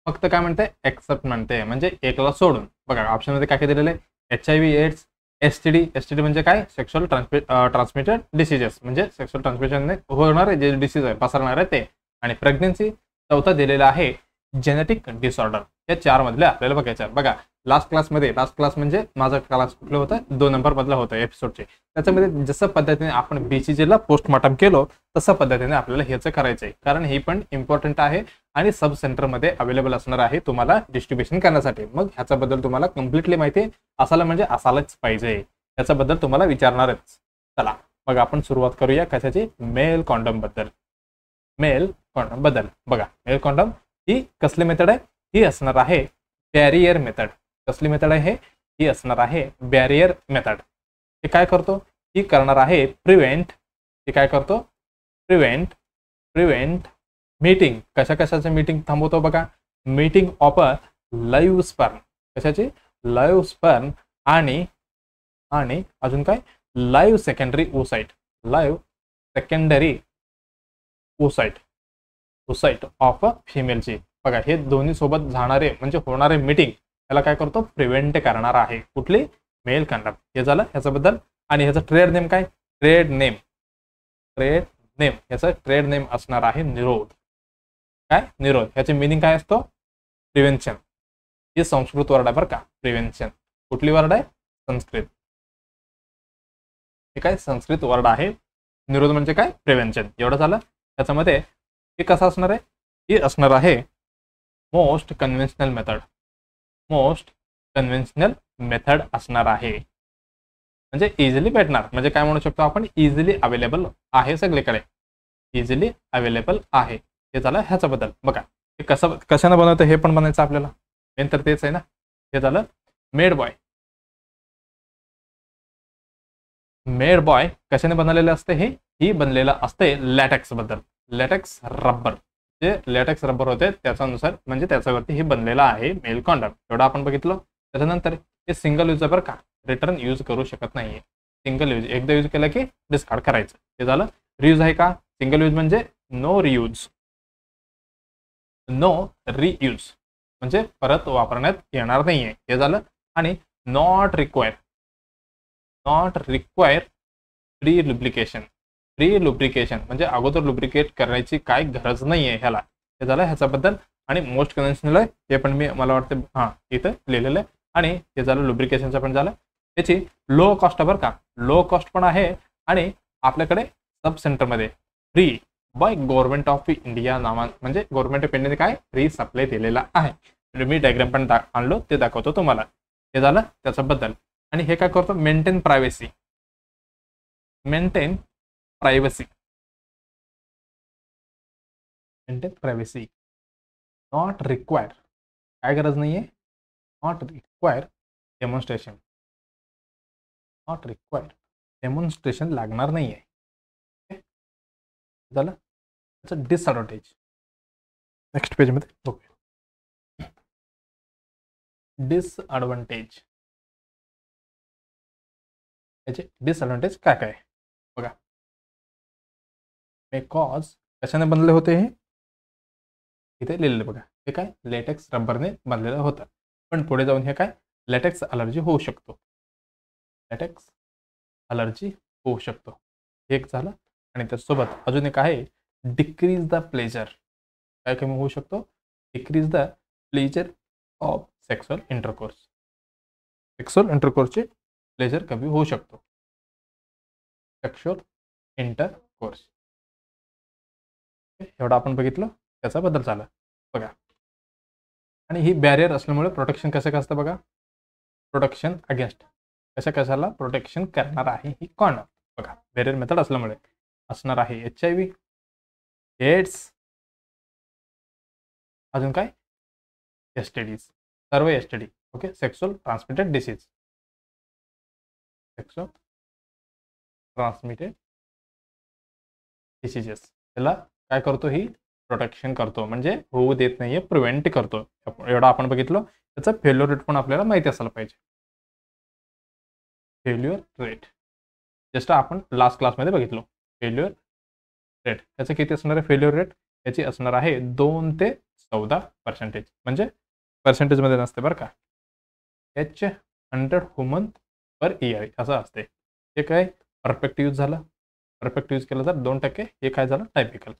फक्त काय म्हणते, एक्सेप्ट म्हणते, म्हणजे एकला सोडून. बघा ऑप्शन मध्ये काय काय दिलेलं आहे, HIV एड्स, STD म्हणजे काय, सेक्शुअल ट्रान्समिटेड डिसीजेस, म्हणजे सेक्शुअल ट्रान्समिशन होणारे जे डिसीज आहे, पसरणार आहे ते. आणि प्रेग्नन्सी. चौथा दिलेला आहे जेनेटिक डिसऑर्डर. या 4 मधले आपल्याला बघायचं. बघा लास्ट क्लास म्हणजे माझा क्लास कुठलं होतं, 2 नंबर मधला होता एपिसोडचे. त्याच्यामध्ये जसं पद्धतीने आपण BCG ला पोस्टमॉर्टम केलो तसं पद्धतीने आपल्याला ह्याचं करायचं आहे. कारण हे पण इम्पॉर्टंट आहे आणि सब सेंटरमध्ये अवेलेबल असणार आहे तुम्हाला डिस्ट्रीब्युशन करण्यासाठी. मग ह्याच्याबद्दल तुम्हाला कम्प्लिटली माहिती असायला म्हणजे असायलाच पाहिजे, याच्याबद्दल तुम्हाला विचारणारच. चला मग आपण सुरुवात करूया कशाची, मेल कॉन्डम बद्दल. बघा मेल कॉन्डम ही कसली मेथड आहे, ही असणार आहे बॅरियर मेथड. कसली मेथड आहे, ही असणार आहे बॅरियर मेथड. हे काय करतो, ही करणार आहे प्रिव्हेंट. हे काय करतो, प्रिव्हेंट मीटिंग. कशाचं मीटिंग थांबवतो बघा, meeting of a live sperm. कशाची, लाईव्ह स्पर्म. आणि अजून काय, live secondary oocyte of a फिमेलची. बघा हे दोन्ही सोबत जाणारे म्हणजे होणारे मीटिंग, याला काय करतो, प्रिव्हेंट करणार आहे. कुठली, मेल कॉन्डम. हे झालं ह्याच्याबद्दल. आणि ह्याचं ट्रेड नेम काय, ट्रेड नेम ह्याचं ट्रेड नेम असणार आहे निरोध. काय, निरोध. ह्याचे मिनिंग काय असतो, प्रिव्हेन्शन. हे संस्कृत वर्ड आहे बरं का, प्रिव्हेन्शन. कुठली वर्ड आहे, संस्कृत. हे काय, संस्कृत वर्ड आहे. निरोध म्हणजे काय, प्रिव्हेन्शन. एवढं झालं. त्याच्यामध्ये हे कसं असणार आहे, ही असणार आहे मोस्ट कन्व्हेन्शनल मेथड असणार आहे. म्हणजे इझिली भेटणार, म्हणजे काय म्हणू शकतो आपण, इझिली अवेलेबल आहे सगळीकडे, इझिली अवेलेबल आहे. हे झालं ह्याच्याबद्दल. बघा हे कशानं बनवतं हे पण बनायचं आपल्याला, मेन तर तेच आहे ना. हे झालं मेड बॉय कशाने बनवलेलं असते, ही बनलेलं असते लॅटेक्स बद्दल. लॅटेक्स रबर, जे लॅटेक्स रबर होते त्याच्यानुसार म्हणजे त्याच्यावरती हे बनलेलं आहे मेल कॉन्डम. एवढं आपण बघितलं. त्याच्यानंतर हे सिंगल यूज बरं का, रिटर्न यूज करू शकत नाहीये. सिंगल यूज, एकदा यूज केलं की डिस्कार्ड करायचं. हे झालं. रियूज आहे का, सिंगल यूज म्हणजे नो रियूज म्हणजे परत वापरण्यात येणार नाहीये. हे झालं. आणि not require pre pre lubrication म्हणजे अगोदर लुब्रिकेट करायची काय गरज नाही आहे ह्याला. हे झालं ह्याच्याबद्दल. आणि मोस्ट कन्व्हेन्शनल आहे हे पण मी मला वाटतं इथं लिहिलेलं आहे. आणि हे झालं लुब्रिकेशनचं पण झालं. त्याची लो कॉस्ट बरं का, लो कॉस्ट पण आहे. आणि आपल्याकडे सब सेंटरमध्ये free by government of India म्हणजे गव्हर्नमेंट ऑफ इंडियाने काय फ्री सप्लाय दिलेला आहे. मी डायग्राम पण आणलो ते दाखवतो तुम्हाला. हे झालं त्याच्याबद्दल. आणि हे काय करतो, maintain privacy. Maintain privacy not require, काय गरज नाही आहे, not require demonstration, not require demonstration लागणार नाही आहे. झालं त्याचं डिसएडव्हान्टेज. नेक्स्ट पेजमध्ये बघूया डिसएडव्हान्टेज. याचे डिसएडव्हान्टेज काय काय बघा. बिकॉज कशाने बनले होते हे इथे लिहिलेले बघा. हे काय लेटेक्स रबरने बनलेलं होतं. पण पुढे जाऊन हे काय लेटेक्स अलर्जी होऊ शकतो. लेटेक्स अलर्जी होऊ शकतो. एक झालं. आणि त्यासोबत अजून एक आहे डिक्रीज द प्लेजर. काय कमी होऊ शकतो, decrease the pleasure of sexual intercourse. Sexual इंटरकोर्सचे प्लेजर कमी होऊ शकतो. सेक्शुअल इंटरकोर्स एवढं आपण बघितलं त्याच्याबद्दल झालं बघा. आणि ही बॅरियर असल्यामुळे प्रोटेक्शन कसं असतं बघा. प्रोटेक्शन अगेन्स्ट कशाला प्रोटेक्शन करणार आहे ही कॉर्नर बघा. बॅरियर मेथड असल्यामुळे असणार आहे HIV, एड्स, अजून काय STDs, सर्व STD. Okay, sexual transmitted disease, sexual transmitted diseases. त्याला काय करतो, ही प्रोटेक्शन करतो म्हणजे होऊ देत नाहीये, प्रिव्हेंट करतो. एवढं आपण बघितलं. त्याचा फेल्युअर रेट पण आपल्याला माहिती असायला पाहिजे. फेल्युअर रेट जस्ट आपण लास्ट क्लासमध्ये बघितलो. फेल्युअर रेट त्याचं किती असणार आहे, फेल्युअर रेट याची असणार आहे 2 ते 14%. म्हणजे पर्सेंटेजमध्ये नसते बरं का. H100 ह्युमन पर इयर असं असते. हे काय परफेक्ट यूज झालं. परफेक्ट यूज केलं तर 2%. हे काय झालं टायपिकल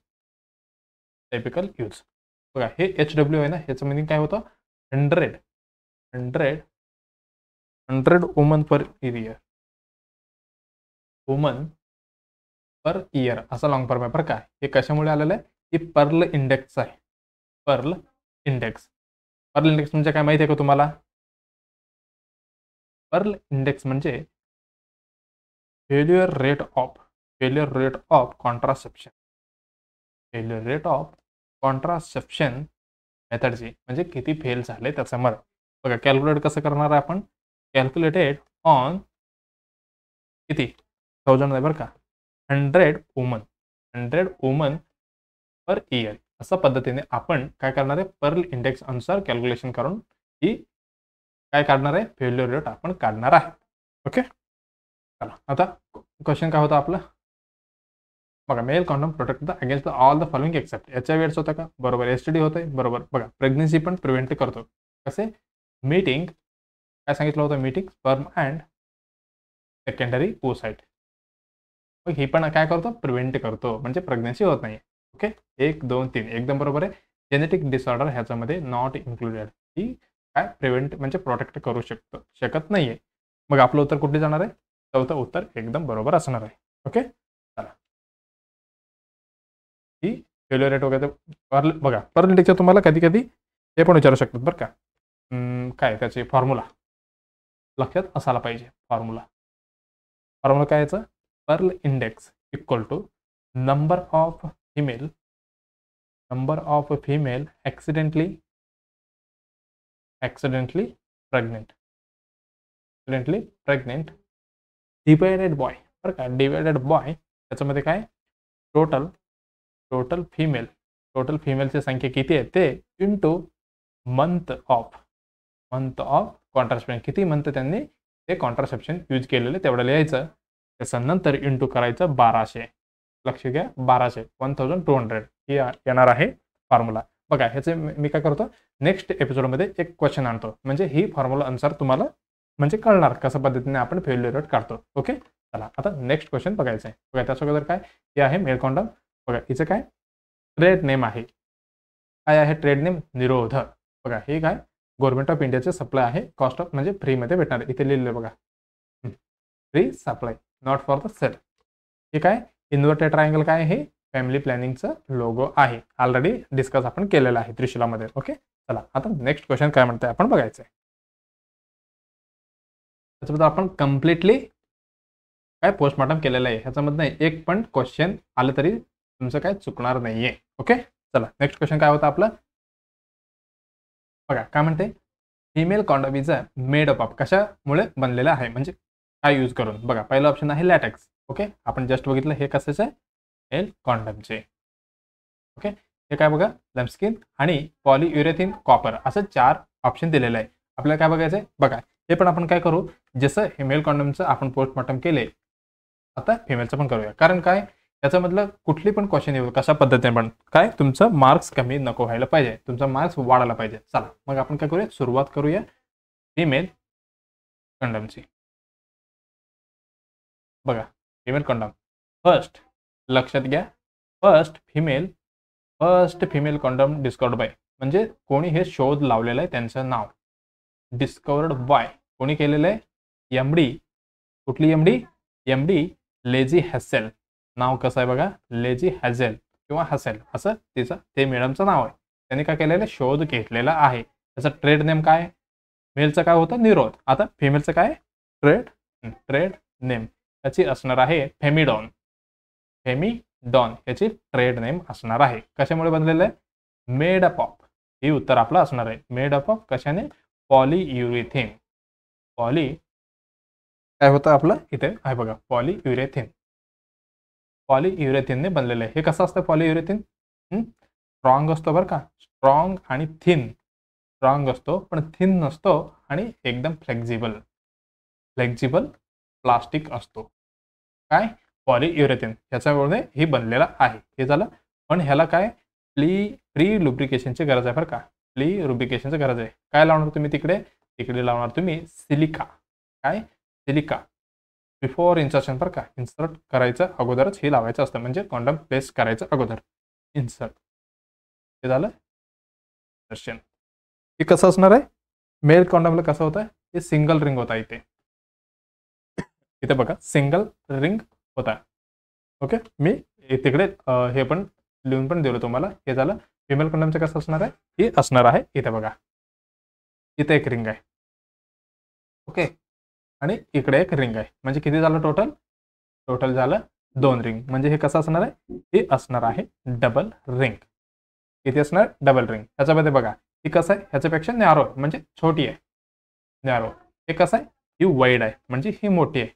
यूज बघा. हे HW आहे ना, ह्याचं मिनिंग काय होतं 100 woman per year, woman per year असा लॉंग फॉर्म आहे बरं का. हे कशामुळे आलेलं आहे, ही पर्ल इंडेक्स आहे. पर्ल इंडेक्स म्हणजे काय माहिती आहे का तुम्हाला. पर्ल इंडेक्स म्हणजे failure rate of contraception. Failure rate of contraception मेथडची म्हणजे किती फेल झाले त्याचा मर बघा. कॅल्क्युलेट कसं करणार आहे आपण, कॅल्क्युलेटेड ऑन किती 1000 आहे बरं का. 100 वुमन पर इयर अशा पद्धतीने आपण काय करणार आहे, पर्ल इंडेक्स अनुसार कॅल्क्युलेशन करून ही काय काढणार आहे, फेल्युअर रेट आपण काढणार आहे. ओके, चला आता क्वेश्चन काय होता आपला बघा. Male condom protect the against all the following except. HIV AIDS होता का, बरोबर. STD होतंय, बरोबर. बघा प्रेग्नन्सी पण प्रिव्हेंट करतो. कसे, मीटिंग काय सांगितलं होतं, meeting sperm and secondary oocyte. मग ही पण काय करतो, प्रिव्हेंट करतो म्हणजे प्रेग्नन्सी होत नाही. ओके, 1 2 3 एकदम बरोबर आहे. जेनेटिक डिसऑर्डर ह्याच्यामध्ये नॉट इन्क्लुडेड. ही काय प्रिव्हेंट म्हणजे प्रोटेक्ट करू शकत नाहीये. मग आपलं उत्तर कुठे जाणार आहे, चौथं उत्तर एकदम बरोबर असणार आहे. ओके, चला. ही फेल्युअर रेट वगैरे बघा. पर्ल इंडेक्सचं तुम्हाला कधी कधी हे पण विचारू शकतात बरं का. काय त्याची फॉर्म्युला लक्षात असायला पाहिजे. फॉर्म्युला काय याचं, Pearl index equal to number of female accidentally pregnant divided by बरं का. डिवायडेड बॉय त्याच्यामध्ये काय टोटल फिमेलची संख्या किती आहे ते इंटू मंथ ऑफ कॉन्ट्रासेप्शन. किती मंथ त्यांनी ते कॉन्ट्रासेप्शन यूज केलेले तेवढं लिहायचं. त्याच्यानंतर इंटू करायचं 1200. लक्ष घ्या 1200 ही येणार आहे फॉर्म्युला. बघा ह्याचे मी काय करतो, नेक्स्ट एपिसोडमध्ये एक क्वेश्चन आणतो म्हणजे ही फॉर्म्युला अनुसार तुम्हाला म्हणजे कळणार कशा पद्धतीने आपण फेल्युअर रेट काढतो. ओके, चला आता नेक्स्ट क्वेश्चन बघायचं आहे. बघा त्याच्या अगोदर काय हे आहे मेल कॉन्डम. बघा हिचं काय ट्रेड नेम आहे. काय आहे ट्रेड नेम? निरोध. बघा हे काय गव्हर्नमेंट ऑफ इंडियाचे सप्लाय आहे. कॉस्ट ऑफ म्हणजे फ्रीमध्ये भेटणार आहे. इथे लिहिलेलं बघा free supply not for the sale. हे काय इन्व्हर्टेड ट्रायंगल काय आहे? फॅमिली प्लॅनिंगचं लोगो आहे. ऑलरेडी डिस्कस आपण केलेलं आहे त्रिशूलामध्ये. ओके चला आता नेक्स्ट क्वेश्चन काय म्हणतंय आपण बघायचं आहे. त्याच्याबद्दल आपण कम्प्लिटली काय पोस्टमॉर्टम केलेलं आहे. ह्याच्यामधनं एक पण क्वेश्चन आलं तरी तुमचं काय चुकणार नाहीये. ओके चला नेक्स्ट क्वेश्चन काय होतं आपलं बघा काय म्हणते female condom is a made up of. कशामुळे बनलेलं आहे म्हणजे काय यूज करून. बघा पहिलं ऑप्शन आहे लॅटेक्स. ओके आपण जस्ट बघितलं हे कशाचं आहे मेल कॉन्डमचे. ओके हे काय बघा लॅम्पस्किन आणि पॉलियुरेथिन कॉपर असं 4 ऑप्शन दिलेलं आहे. आपल्याला काय बघायचं आहे बघा हे पण आपण काय करू जसं हे मेल कॉन्डमचं आपण पोस्टमॉर्टम केले आता फिमेलचं पण करूया. कारण काय त्याच्यामधलं कुठली पण क्वेश्चन येऊ कशा पद्धतीने पण काय तुमचं मार्क्स कमी नको व्हायला पाहिजे. तुमचा मार्क्स वाढायला पाहिजे. चला मग आपण काय करूया सुरुवात करूया फिमेल कॉन्डमची. बघा फिमेल कॉन्डम फर्स्ट लक्षात घ्या first female condom discovered by म्हणजे कोणी हे शोध लावलेलं आहे त्यांचं नाव डिस्कवर्ड बाय कोणी केलेलं आहे एमडी. कुठली एमडी लेझी हॅसेल. नाव कसं आहे बघा लेझी हॅझेल किंवा हॅसेल असं तिचं ते मॅडमचं नाव आहे. त्यांनी काय केलेलं शोध घेतलेला आहे. त्याचा ट्रेड नेम काय मेलचं काय होतं निरोध. आता फिमेलचं काय ट्रेड नेम त्याची असणार आहे फेमिडॉन याची ट्रेड नेम असणार आहे. कशामुळे बनलेलं आहे मेड अप ऑफ. ही उत्तर आपलं असणार आहे मेड अप ऑफ कशाने पॉलियुरेथिन. काय होतं आपलं इथे आहे बघा पॉलियुरेथिनने बनलेलं आहे. हे कसं असतं पॉलियुरेथिन स्ट्रॉंग असतो बरं का स्ट्रॉंग आणि थिन. स्ट्रॉंग असतो पण थिन नसतो आणि एकदम फ्लेक्झिबल प्लास्टिक असतो. काय पॉलियुरेथिन ह्याच्यामुळे हे बनलेलं आहे. हे झालं पण ह्याला काय प्री लुब्रिकेशनची गरज आहे बरं का. प्री लुब्रिकेशनची गरज आहे. काय लावणार तुम्ही तिकडे लावणार तुम्ही सिलिका. काय सिलिका बिफोर इन्सर्शन बरं का. इन्सर्ट करायचं अगोदरच हे लावायचं असतं म्हणजे कॉन्डम प्लेस करायचं अगोदर इन्सर्ट. हे झालं दर्शन. हे कसं असणार आहे मेल कॉन्डमला कसं होतं हे सिंगल रिंग होता इथे बघा सिंगल रिंग होता. ओके मी तिकडे हे पण लिहून पण दिलं तुम्हाला. हे झालं फिमेल कॉन्डमचं कसं असणार आहे हे असणार आहे इथे बघा इथे एक रिंग आहे. ओके आणि इकडे एक रिंग आहे म्हणजे किती झालं टोटल झालं 2 रिंग. म्हणजे हे कसं असणार आहे हे असणार आहे डबल रिंग. इथे असणार डबल रिंग. ह्याच्यामध्ये बघा ही कसं आहे ह्याच्यापेक्षा नॅरो म्हणजे छोटी आहे नॅरो. हे कसं आहे ही वाईड आहे म्हणजे ही मोठी आहे.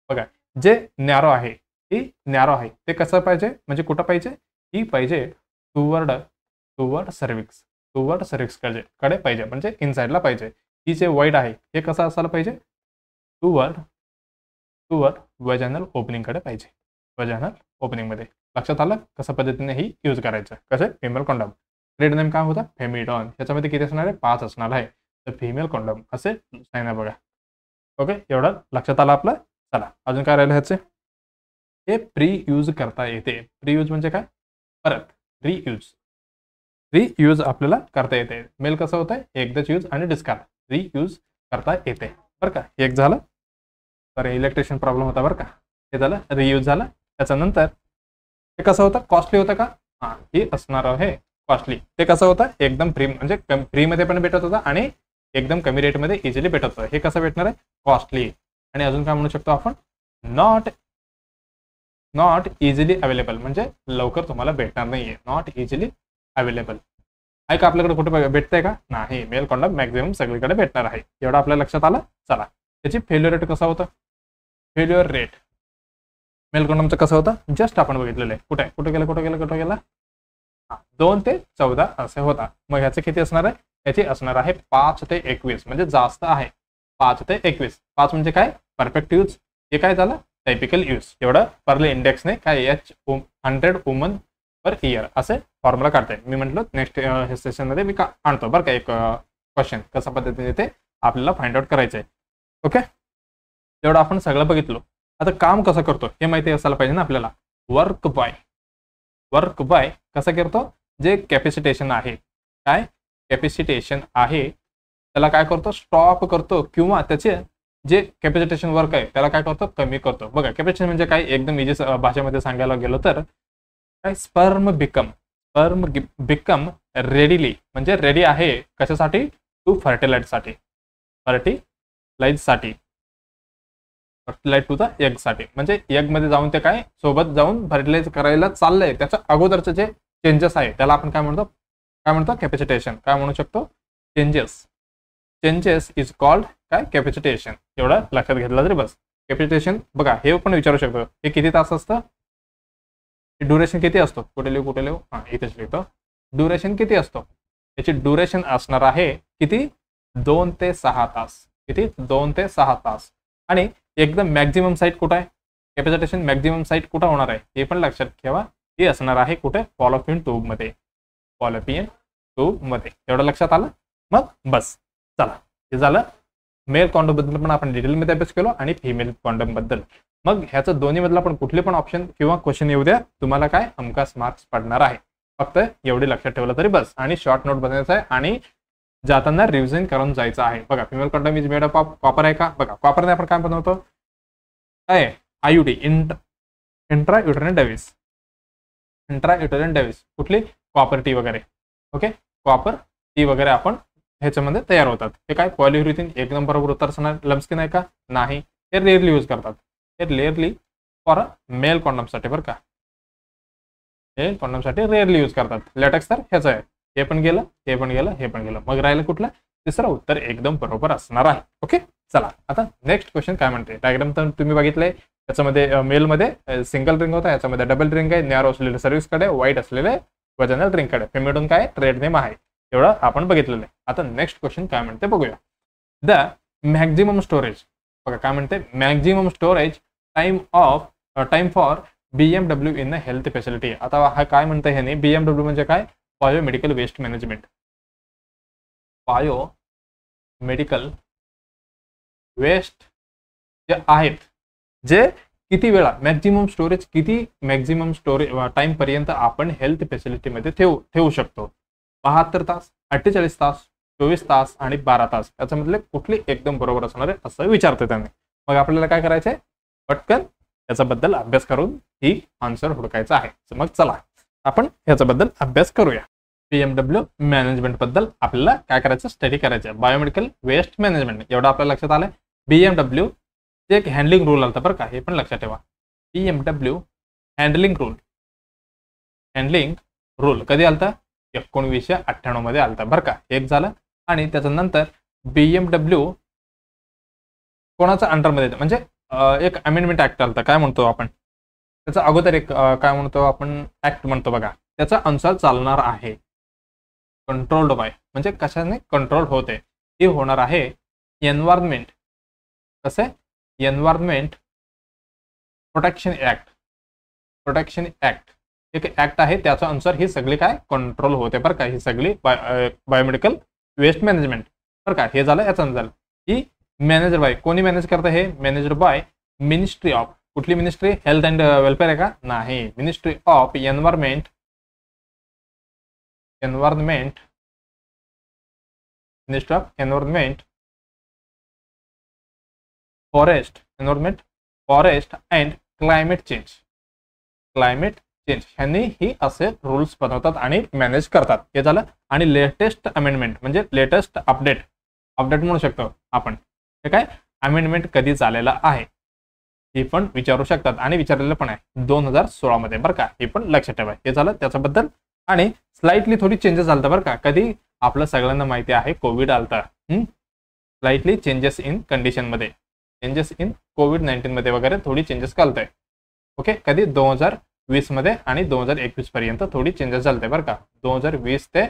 बघा जे नॅरो आहे ही नॅरो आहे ते कसं पाहिजे म्हणजे कुठं पाहिजे ही पाहिजे टुवर्ड सर्विक्स कडे पाहिजे म्हणजे इनसाइडला पाहिजे. ही जे वाईड आहे हे कसं असायला पाहिजे टुवर्ड वजानल ओपनिंगकडे पाहिजे. वजानल ओपनिंगमध्ये. लक्षात आलं कसं पद्धतीने ही यूज करायचं कसं फिमेल कॉन्डम. ट्रेड नेम काय होता फेमिडॉन. ह्याच्यामध्ये किती असणार आहे 5 असणार आहे. तर फिमेल कॉन्डम असे सांगणार बघा. ओके एवढं लक्षात आलं आपलं. चला अजून काय राहिलं ह्याचे हे प्री यूज करता येते. प्री यूज म्हणजे काय परत रियूज आपल्याला करता येते. मेल कसं होतं एकदाच यूज आणि डिस्कार्ड रियूज करता येते बरं का. एक झालं तर इलेक्ट्रिशियन प्रॉब्लेम होता बरं का. हे झालं रियूज झालं. त्याच्यानंतर हे कसं होतं कॉस्टली होतं का हां हे असणार आहे कॉस्टली. ते कसं होतं एकदम फ्री म्हणजे फ्रीमध्ये पण भेटत होतं आणि एकदम कमी रेटमध्ये इझिली भेटत होतं. हे कसं भेटणार आहे कॉस्टली. आणि अजून काय म्हणू शकतो आपण नॉट इझिली अवेलेबल म्हणजे लवकर तुम्हाला भेटणार नाहीये. नॉट इझिली अवेलेबल आहे का आपल्याकडे कुठे भेटतंय का नाही. मेल कॉन्डम मॅक्झिमम सगळीकडे भेटणार आहे. एवढं आपल्या लक्षात आलं. चला त्याची फेल्युअर रेट कसा होता फेल्युअर रेट मेल कॉन्डमचं कसं होतं जस्ट आपण बघितलेलं आहे. कुठे गेला 2 ते 14 असे होता. मग ह्याचे किती असणार आहे याची असणार आहे 5 ते 21 म्हणजे जास्त आहे 5 ते 21. 5 म्हणजे काय परफेक्ट यूज. हे काय झालं टायपिकल यूज. एवढं परले इंडेक्सने काय 100 वुमन पर इयर असे फॉर्म्युला काढते. मी म्हटलं नेक्स्ट सेशनमध्ये मी आणतो बरं का एक क्वेश्चन कशा पद्धतीने ते आपल्याला फाइंड आउट करायचं आहे. ओके एवढं आपण सगळं बघितलो. आता काम कसं करतो हे माहिती असायला पाहिजे ना आपल्याला. वर्क बाय कसं करतो, जे कॅपॅसिटेशन आहे, काय कॅपॅसिटेशन आहे त्याला काय करतो, स्टॉप करतो, किंवा त्याचे जे कॅपॅसिटेशन वर्क आहे त्याला काय करतो, कमी करतो. बघा कॅपॅसिटेशन म्हणजे काय, एकदम इजी भाषेमध्ये सांगायला गेलो तर काय, स्पर्म बिकम रेडीली, म्हणजे रेडी आहे कशासाठी, to fertilise to the egg साठी, म्हणजे एग मध्ये जाऊन ते काय सोबत जाऊन फर्टिलाइज करायला चाललंय, त्याच्या अगोदरचे जे चेंजेस आहे त्याला आपण काय म्हणतो कॅपॅसिटेशन. काय म्हणू शकतो, चेंजेस इज कॉल्ड काय, कॅपॅसिटेशन. एवढं लक्षात घेतलं तरी बस. कॅपॅसिटेशन बघा हे पण विचारू शकतो, हे किती तास असतं, ड्युरेशन किती असतो, कुठे लिहू हा इथेच लिहितो, ड्युरेशन किती असतो, याची ड्युरेशन असणार आहे किती, 2 ते 6 तास. किती, 2 ते 6 तास. आणि एकदम मॅक्झिमम साईट कुठं आहे, कॅपॅसिटेशन मॅक्झिमम साईट कुठं होणार आहे हे पण लक्षात ठेवा. हे असणार आहे कुठे, फॉलोपियन ट्यूबमध्ये. एवढं लक्षात आलं. मग बस चला, हे झालं मेल कॉन्डोम बद्दल पण आपण डिटेलमध्ये अभ्यास केलो आणि फिमेल कॉन्डोम बद्दल. मग ह्याचं दोन्ही मधला पण कुठले पण ऑप्शन किंवा क्वेश्चन येऊ द्या, तुम्हाला काय हमखास मार्क्स पडणार आहे. फक्त एवढे लक्षात ठेवलं तरी बस. आणि शॉर्ट नोट बनवायचं आहे आणि जाताना रिव्हिजन करून जायचं आहे. बघा female condom is made up of copper आहे का, बघा कॉपरने आपण काय बनवतो, काय आयुडी, इंट्रायुटेरिन डेव्हिस, कुठली कॉपर टी वगैरे. ओके, कॉपर टी वगैरे आपण ह्याच्यामध्ये तयार होतात. हे काय पॉलियुरेथिन एकदम बरोबर उतरणार लम्स्किन आहे का, नाही. हे रेअरली यूज करतात, हे रेअरली फॉर मेल कॉन्डमसाठी बरं का, हे कॉन्डमसाठी रेअरली यूज करतात. लेटेक्स तर ह्याचं आहे, हे पण गेलं. मग राहिलं कुठलं, तिसरं उत्तर एकदम बरोबर असणार आहे. ओके चला, आता नेक्स्ट क्वेश्चन काय म्हणते. डायग्राम तर तुम्ही बघितलंय, त्याच्यामध्ये मेलमध्ये सिंगल रिंग होता, याच्यामध्ये डबल रिंग आहे, नॅरो असलेले सर्व्हिस कडे, व्हाईट असलेले वजनल रिंग कडे, फेमिडून काय ट्रेड नेम आहे. एवढं आपण बघितलेलं आहे. आता नेक्स्ट क्वेश्चन काय म्हणते बघूया. द मॅक्झिमम स्टोरेज, बघा काय म्हणते, maximum storage time for BMW in health facility. आता हा काय म्हणतं ह्याने, BMW म्हणजे काय, biomedical waste management. Biomedical waste जे आहेत, जे किती वेळा मॅक्झिमम स्टोरेज टाइम पर्यंत आपण हेल्थ फॅसिलिटीमध्ये ठेवू शकतो. 72 तास, 48 तास, 24 तास आणि 12 तास. याच्यामधले कुठली एकदम बरोबर असणार आहे असं विचारते त्यांनी. मग आपल्याला काय करायचंय, पटकन याच्याबद्दल अभ्यास करून ही आन्सर हुडकायचा आहे. मग चला आपण याच्याबद्दल अभ्यास करूया. BMW मॅनेजमेंट बद्दल आपल्याला काय करायचं, स्टडी करायचं. बायोमेडिकल वेस्ट मॅनेजमेंट एवढं आपल्याला लक्षात आलंय. BMW चे एक हँडलिंग रूल आलता बरं का, हे पण लक्षात ठेवा. BMW हँडलिंग रूल कधी आलता, 1998 मध्ये आलता बरं का. एक झालं. आणि त्याच्यानंतर BMW कोणाचा अंडरमध्ये, म्हणजे एक अमेंडमेंट ऍक्ट आलता, काय म्हणतो आपण त्याचा अगोदर एक काय म्हणतो आपण, ऍक्ट म्हणतो बघा, त्याचा अनुसार चालणार आहे. कंट्रोल्ड बाय म्हणजे कशाने कंट्रोल होते, हे होणार आहे एन्व्हायरमेंट. कसं आहे, एन्व्हायरमेंट प्रोटेक्शन ऍक्ट एक ऍक्ट आहे, त्याच्या अनुसार ही सगळी काय कंट्रोल होते बरं का. ही सगळी बायोमेडिकल वेस्ट मॅनेजमेंट बरं का. हे झालं, याचं झालं. ही मॅनेजर बाय, कोणी मॅनेज करतं, हे मॅनेजर बाय मिनिस्ट्री ऑफ, कुठली मिनिस्ट्री, हेल्थ अँड वेलफेअर आहे का, नाही, ministry of environment ministry of environment forest and climate change ह्यांनी ही असे रूल्स बनवतात आणि मॅनेज करतात. हे झालं. आणि लेटेस्ट अमेंडमेंट म्हणजे लेटेस्ट अपडेट म्हणू शकतो आपण. हे काय अमेंडमेंट कधी झालेला आहे हे पण विचारू शकतात आणि विचारलेलं पण आहे 2016 मध्ये बरं का. हे पण लक्षात ठेवा. हे झालं त्याच्याबद्दल. आणि स्लाइटली थोडी चेंजेस झालता बरं का. कधी आपलं सगळ्यांना माहिती आहे कोविड आलता. स्लाइटली चेंजेस इन कंडिशन मध्ये, चेंजेस इन कोविड-19 मध्ये वगैरे थोडी चेंजेस कळतंय. ओके, कधी 2020 मध्ये आणि 2021 पर्यंत थोडी चेंजेस झालते बरं का. 2020 ते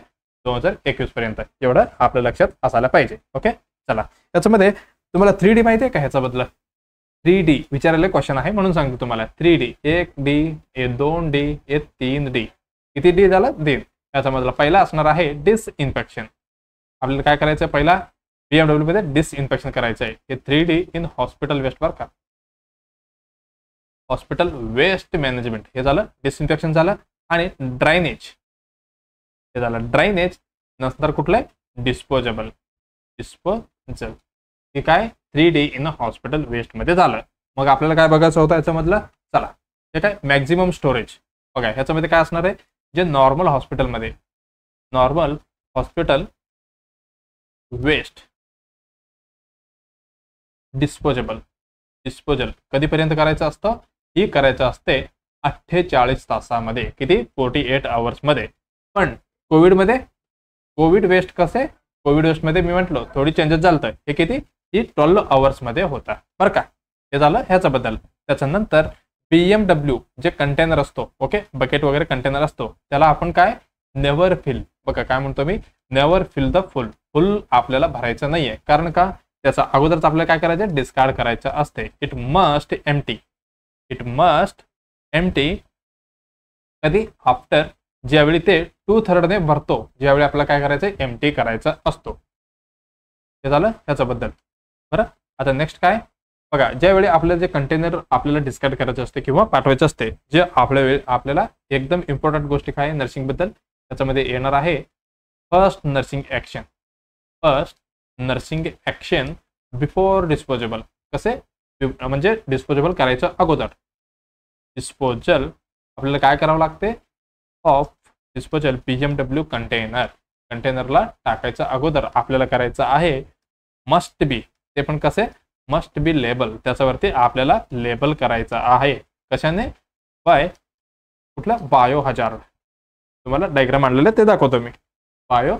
2021 पर्यंत एवढं आपल्या लक्षात असायला पाहिजे. ओके चला, याच्यामध्ये तुम्हाला 3D माहिती आहे का? ह्याच्याबद्दल 3D विचारलेले क्वेश्चन आहे म्हणून सांगतो तुम्हाला. 3D 1D, 2D, 3D. किती डी झाला? 3. याच्यामधला पहिला असणार आहे डिसइन्फेक्शन. आपल्याला काय करायचं आहे? पहिला BMW मध्ये डिसइन्फेक्शन करायचं आहे. हे 3D इन हॉस्पिटल वेस्ट बरं का. हॉस्पिटल वेस्ट मॅनेजमेंट हे झालं, डिसइन्फेक्शन झालं, आणि ड्रायनेज हे झालं. ड्रायनेज नंतर कुठलं आहे, डिस्पोजेबल. हे काय 3D इन हॉस्पिटल वेस्ट मध्ये झालं. मग आपल्याला काय बघायचं होतं याच्यामधलं, चला हे काय मॅक्झिमम स्टोरेज बघा. ह्याच्यामध्ये काय असणार आहे, जे नॉर्मल हॉस्पिटलमध्ये नॉर्मल हॉस्पिटल वेस्ट डिस्पोजल कधीपर्यंत करायचं असतं, ही करायचं असते 48 तासामध्ये. किती, 48 आवर्स मध्ये. पण कोविड वेस्ट कसे, कोविड वेस्ट मध्ये मी म्हटलं थोडी चेंजेस झालं, हे किती, ही 12 आवर्स मध्ये होता बरं का. हे झालं ह्याच्याबद्दल. त्याच्यानंतर BMW जे कंटेनर असतो, ओके, बकेट वगैरे कंटेनर असतो, त्याला आपण काय नेव्हर फिल, बघा काय म्हणतो मी, नेव्हर फिल द फुल आपल्याला भरायचं नाहीये. कारण का, त्याचा अगोदरच आपल्याला काय करायचं, डिस्कार्ड करायचं असते. इट मस्ट एम्प्टी कधी, आफ्टर, ज्यावेळी ते 2/3 ने भरतो, ज्यावेळी आपल्याला काय करायचं, एम्प्टी करायचा असतो. हे झालं ह्याच्याबद्दल बरं. आता नेक्स्ट काय बघा, ज्यावेळी आपल्याला जे कंटेनर आपल्याला डिस्कार्ड करायचं असते किंवा पाठवायचं असते, जे आपल्याला एकदम इम्पॉर्टंट गोष्टी काय नर्सिंग बद्दल त्याच्यामध्ये येणार आहे, first nursing action before disposable. कसे, म्हणजे डिस्पोजेबल करायचं अगोदर. डिस्पोजल आपल्याला काय करावं लागते, ऑफ डिस्पोजल BMW कंटेनरला टाकायचं अगोदर आपल्याला करायचं आहे मस्ट बी. ते पण कसे, मस्ट बी लेबल, त्याच्यावरती आपल्याला लेबल करायचं आहे. कशाने, बाय कुठला, बायो हजार्ड. तुम्हाला डायग्राम आणलेलं ते दाखवतो मी. बायो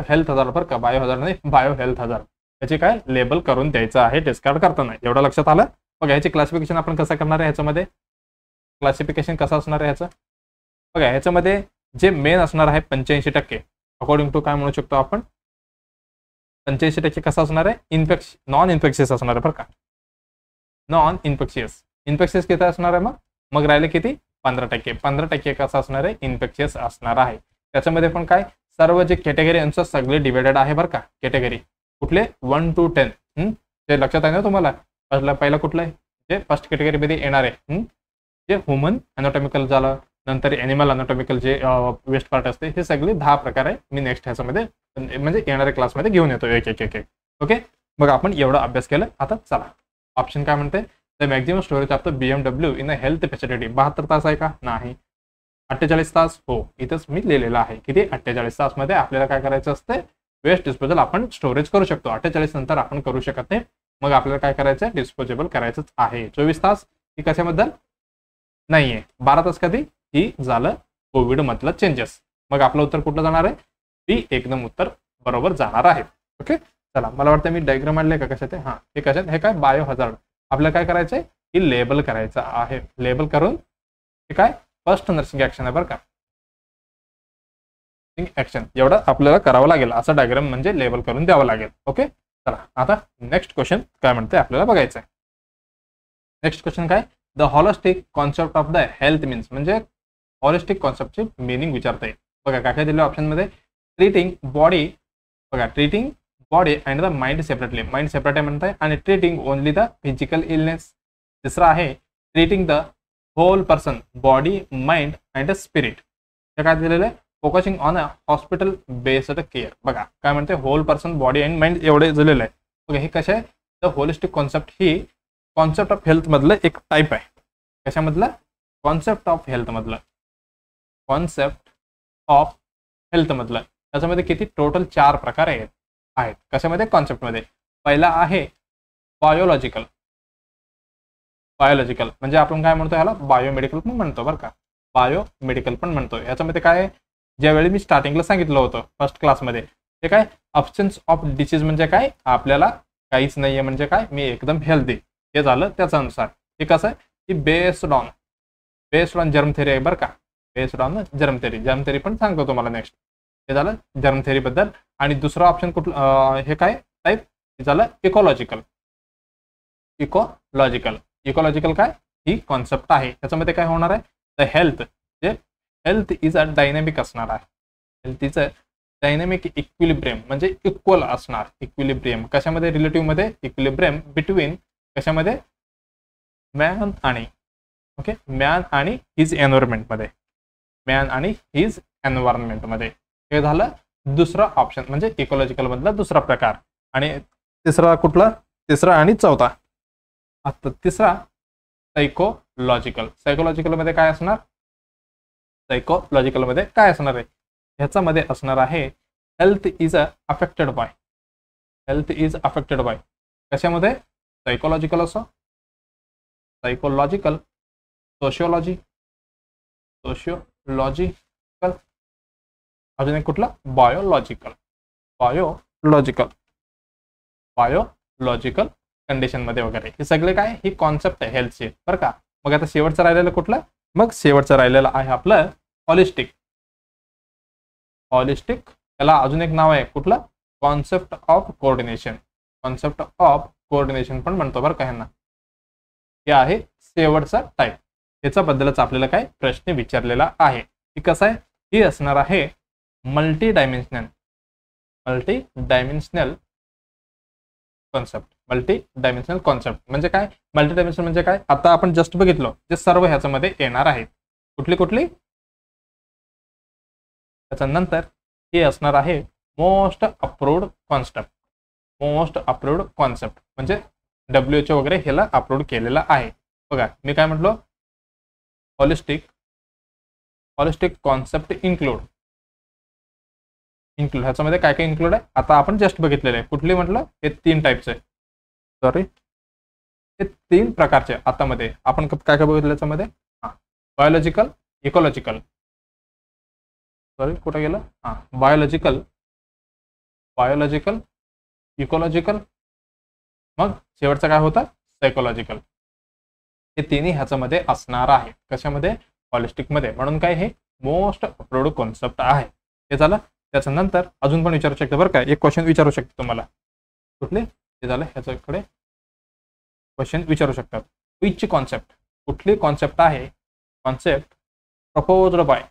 हेल्थ हजार्ड बरं का, बायो हजार्ड नाही, बायो हेल्थ हजार्ड. त्याचे काय लेबल करून द्यायचं आहे डिस्कार्ड करताना. एवढं लक्षात आलं. बघा ह्याची क्लासिफिकेशन आपण कसं करणार आहे, ह्याच्यामध्ये क्लासिफिकेशन कसं असणार आहे ह्याचं बघा. ह्याच्यामध्ये जे मेन असणार आहे 85%, अकॉर्डिंग टू काय म्हणू शकतो आपण, 85% कसं असणार आहे, नॉन इन्फेक्शियस असणार आहे बरं का. नॉन इन्फेक्शियस किती असणार आहे, मग राहिले किती, 15% कसं असणार आहे, इन्फेक्शियस असणार आहे. त्याच्यामध्ये पण काय, सर्व जे कॅटेगरी यांचं सगळे डिवायडेड आहे बरं का. कॅटेगरी कुठले, 1 to 10. ते लक्षात आहे ना तुम्हाला. पहिला कुठलं आहे, जे फर्स्ट कॅटेगरीमध्ये येणार आहे, जे ह्युमन अॅनाटॉमिकल झालं, नंतर ॲनिमल अॅनाटॉमिकल जे वेस्ट पार्ट असते, हे सगळे 10 प्रकार आहे. मी नेक्स्ट ह्याच्यामध्ये म्हणजे येणाऱ्या क्लासमध्ये घेऊन येतो एक. ओके, मग आपण एवढा अभ्यास केला. आता चला ऑप्शन काय म्हणते, the maximum storage of the BMW in a health facility. 72 तास आहे का, नाही. 48 तास, हो, इथंच मी लिहिलेलं आहे. किती, 48 तास मध्ये आपल्याला काय करायचं असतं, वेस्ट डिस्पोजल आपण स्टोरेज करू शकतो. 48 नंतर आपण करू शकत नाही. मग आपल्याला काय करायचं, डिस्पोजेबल करायचंच आहे. 24 तास ही कशाबद्दल नाहीये. 12 तास कधी, ही झालं कोविड मधलं चेंजेस. मग आपलं उत्तर कुठलं जाणार आहे, बी एकदम उत्तर बरोबर जाणार आहे. ओके, चला मला वाटतं मी डायग्राम आणले का कशात, हा हे कशात, हे काय बायो हजार्ड. आपल्याला काय करायचंय, ही लेबल करायचं आहे. लेबल करून हे काय फर्स्ट नर्सिंग ऍक्शन आहे बरं का. ऍक्शन एवढं आपल्याला करावं लागेल, असं डायग्राम म्हणजे लेबल करून द्यावं लागेल. ओके, चला आता नेक्स्ट क्वेश्चन काय म्हणते आपल्याला बघायचं आहे. नेक्स्ट क्वेश्चन काय, the holistic concept of the health means, म्हणजे हॉलिस्टिक कॉन्सेप्टची मिनिंग विचारता येईल. बघा काय काय दिलं ऑप्शनमध्ये, ट्रीटिंग बॉडी, बघा treating body and the mind separately. Mind separate आहे म्हणताय, आणि treating only the physical illness. तिसरा आहे treating the whole person, body, mind and spirit. हे काय दिलेलं आहे, focusing on a hospital based care. बघा काय म्हणते, whole person, body and mind एवढे दिलेलं आहे. बघा हे कसं आहे, the holistic concept he concept of health मधलं एक टाईप आहे. कशामधलं, कॉन्सेप्ट ऑफ हेल्थ मधलं. त्याच्यामध्ये किती, टोटल 4 प्रकार आहेत. कशामध्ये, कॉन्सेप्टमध्ये. पहिला आहे बायोलॉजिकल म्हणजे आपण काय म्हणतो ह्याला, बायोमेडिकल पण म्हणतो बरं का. बायोमेडिकल पण म्हणतो. याच्यामध्ये काय, ज्यावेळी मी स्टार्टिंगला सांगितलं होतं फर्स्ट क्लासमध्ये, ते काय, अब्सेन्स ऑफ डिसीज म्हणजे काय, आपल्याला काहीच नाहीये म्हणजे काय, मी एकदम हेल्दी. हे झालं त्याच्यानुसार. हे कसं आहे, की बेस्ड ऑन जर्म थेरी आहे बरं का. बेस्ड ऑन जर्म थेरी पण सांगतो तुम्हाला नेक्स्ट. हे झालं जर्म थेरी बद्दल. आणि दुसरा ऑप्शन कुठलं, हे काय टाईप, हे झालं इकोलॉजिकल काय, ही कॉन्सेप्ट आहे. त्याच्यामध्ये काय होणार आहे, the health is a dynamic असणार आहे. Health is a dynamic equilibrium म्हणजे इक्वल असणार. इक्विलिब्रियम कशामध्ये? रिलेटिव्ह मध्ये इक्विलिब्रियम बिटवीन कशामध्ये? मॅन आणि ओके मॅन आणि हिज एन्व्हायरमेंट मध्ये. मॅन आणि हिज एन्व्हायरमेंट मध्ये. हे झालं दुसरा ऑप्शन म्हणजे इकोलॉजिकल मधला दुसरा प्रकार. आणि तिसरा कुठला? तिसरा आणि चौथा. आता तिसरा सायकोलॉजिकल. सायकोलॉजिकल मध्ये काय असणार? सायकोलॉजिकल मध्ये काय असणार आहे? ह्याच्यामध्ये असणार आहे health is affected by. Health is affected by कशामध्ये? सायकोलॉजिकल असो, सायकोलॉजिकल, सोशिओलॉजी, सोशिओलॉजिकल, अजून एक कुठला? बायोलॉजिकल. बायोलॉजिकल, बायोलॉजिकल कंडिशन मध्ये वगैरे. हे सगळे काय? ही कॉन्सेप्ट आहे हेल्थची बरं का. मग आता शेवटचं राहिलेलं कुठलं? मग शेवटचं राहिलेलं आहे आपलं हॉलिस्टिक. हॉलिस्टिक त्याला अजून एक नाव आहे कुठलं? Concept of coordination. Concept of coordination पण म्हणतो बरं का ह्यांना. हे आहे शेवटचा टाईप. ह्याच्याबद्दलच आपल्याला काय प्रश्न विचारलेला आहे. ही कसं आहे? ही असणार आहे multi dimensional. Multi dimensional concept. Multi dimensional concept म्हणजे काय? मल्टी डायमेन्शनल म्हणजे काय? आता आपण जस्ट बघितलं जे सर्व ह्याच्यामध्ये येणार आहेत. कुठली कुठली? त्याच्यानंतर हे असणार आहे most approved concept. Most approved concept म्हणजे WHO वगैरे ह्याला अप्रूव्ड केलेला आहे. बघा मी काय म्हटलो? हॉलिस्टिक. Holistic concept include. ह्याच्यामध्ये काय काय इन्क्लूड आहे? आता आपण जस्ट बघितलेले आहे. कुठली म्हटलं? हे 3 टाईपचे. सॉरी हे 3 प्रकारचे. आता मध्ये आपण काय काय बघितलं याच्यामध्ये? बायोलॉजिकल, इकोलॉजिकल, सॉरी कुठे गेलं? बायोलॉजिकल, बायोलॉजिकल, इकोलॉजिकल, मग शेवटचं काय होतं? सायकोलॉजिकल. हे तिन्ही ह्याच्यामध्ये असणार आहे. कशामध्ये? हॉलिस्टिक मध्ये. म्हणून काय हे मोस्ट अप्रूव्ड कॉन्सेप्ट आहे. हे झालं. त्याच्यानंतर अजून पण विचारू शकतो बरं का. एक क्वेश्चन विचारू शकतो तुम्हाला. कुठले? हे झालं. ह्याच्याकडे क्वेश्चन विचारू शकतात. Which concept? कुठली कॉन्सेप्ट आहे? कॉन्सेप्ट प्रपोज्ड बाय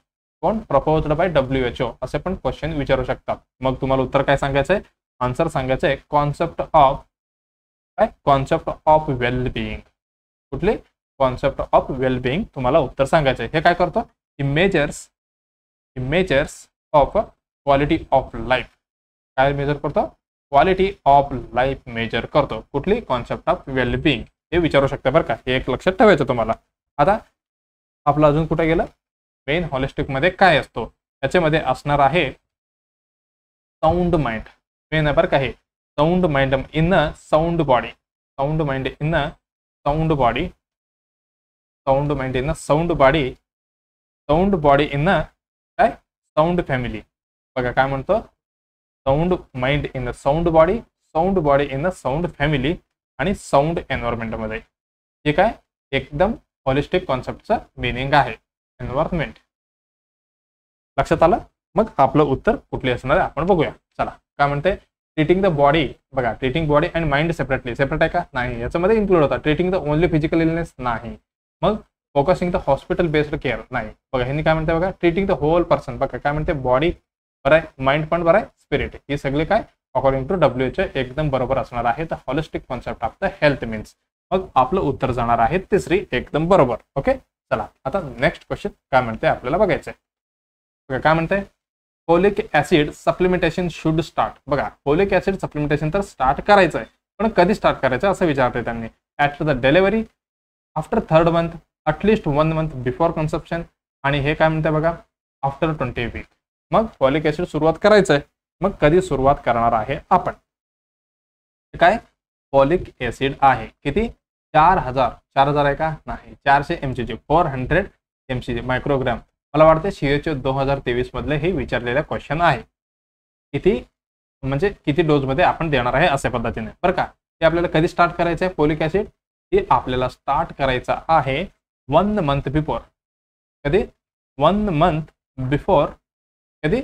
कोण? प्रपोज्ड बाय WHO असे पण क्वेश्चन विचारू शकतात. मग तुम्हाला उत्तर काय सांगायचंय? आन्सर सांगायचंय कॉन्सेप्ट ऑफ काय? Concept of well-being. कुठली? कॉन्सेप्ट ऑफ वेलबिईंग तुम्हाला उत्तर सांगायचंय. हे काय करतो? Measures of quality of life. काय मेजर करतो? क्वालिटी ऑफ लाईफ मेजर करतो. कुठली? Concept of well-being. हे विचारू शकता बरं का. हे एक लक्षात ठेवायचं तुम्हाला. आता आपलं अजून कुठे गेलं? मेन हॉलिस्टिक मध्ये काय असतो? त्याच्यामध्ये असणार आहे साऊंड माइंड. मेन आहे बरं का हे. Sound mind in a sound body. Sound mind in a sound body. Sound mind in a sound body. Sound body in a काय? Sound family. बघा काय म्हणतो? Sound mind in a sound body, sound body in a sound family आणि साऊंड एन्व्हायरमेंट मध्ये. हे काय? एकदम हॉलिस्टिक कॉन्सेप्टचं मिनिंग आहे. एन्व्हायरमेंट. लक्षात आलं? मग आपलं उत्तर कुठले असणार आहे आपण बघूया. चला काय म्हणते? Treating the body. बघा treating body and mind separately. Separate आहे का? नाही. याच्यामध्ये इन्क्लूड होता. Treating the only physical illness नाही. मग focusing the hospital based care नाही. बघा ह्यांनी काय म्हणते? बघा ट्रीटिंग द होल पर्सन. बघा काय म्हणते? बॉडी बरं आहे, माइंड पण बरं आहे, स्पिरिट. हे सगळे काय अकॉर्डिंग टू WHO एकदम बरोबर असणार आहे. The holistic concept of the health means. मग आपलं उत्तर जाणार आहे तिसरी एकदम बरोबर. ओके चला आता नेक्स्ट क्वेश्चन काय म्हणते आपल्याला बघायचंय. काय म्हणते? Folic acid supplementation should start. बघा फोलिक ऍसिड सप्लिमेंटेशन तर स्टार्ट करायचं आहे, पण कधी स्टार्ट करायचं असं विचारते त्यांनी. At the delivery, after 3rd month, at least 1 month before conception, आणि हे काय म्हणते बघा आफ्टर 20 वीक. मग फॉलिक ऍसिड सुरुवात करायचं आहे. मग कधी सुरुवात करणार आहे आपण? काय फॉलिक ऍसिड आहे किती? 4000 आहे का? नाही. 400 mcg, 400 mcg मायक्रोग्राम. मला वाटतं WHO 2023 मधले हे विचारलेला क्वेश्चन आहे. किती म्हणजे किती डोज मध्ये आपण देणार आहे अशा पद्धतीने बरं का. ते आपल्याला कधी स्टार्ट करायचं आहे फॉलिक ऍसिड? हे आपल्याला स्टार्ट करायचं आहे 1 मंथ बिफोर. कधी? 1 मंथ बिफोर कधी?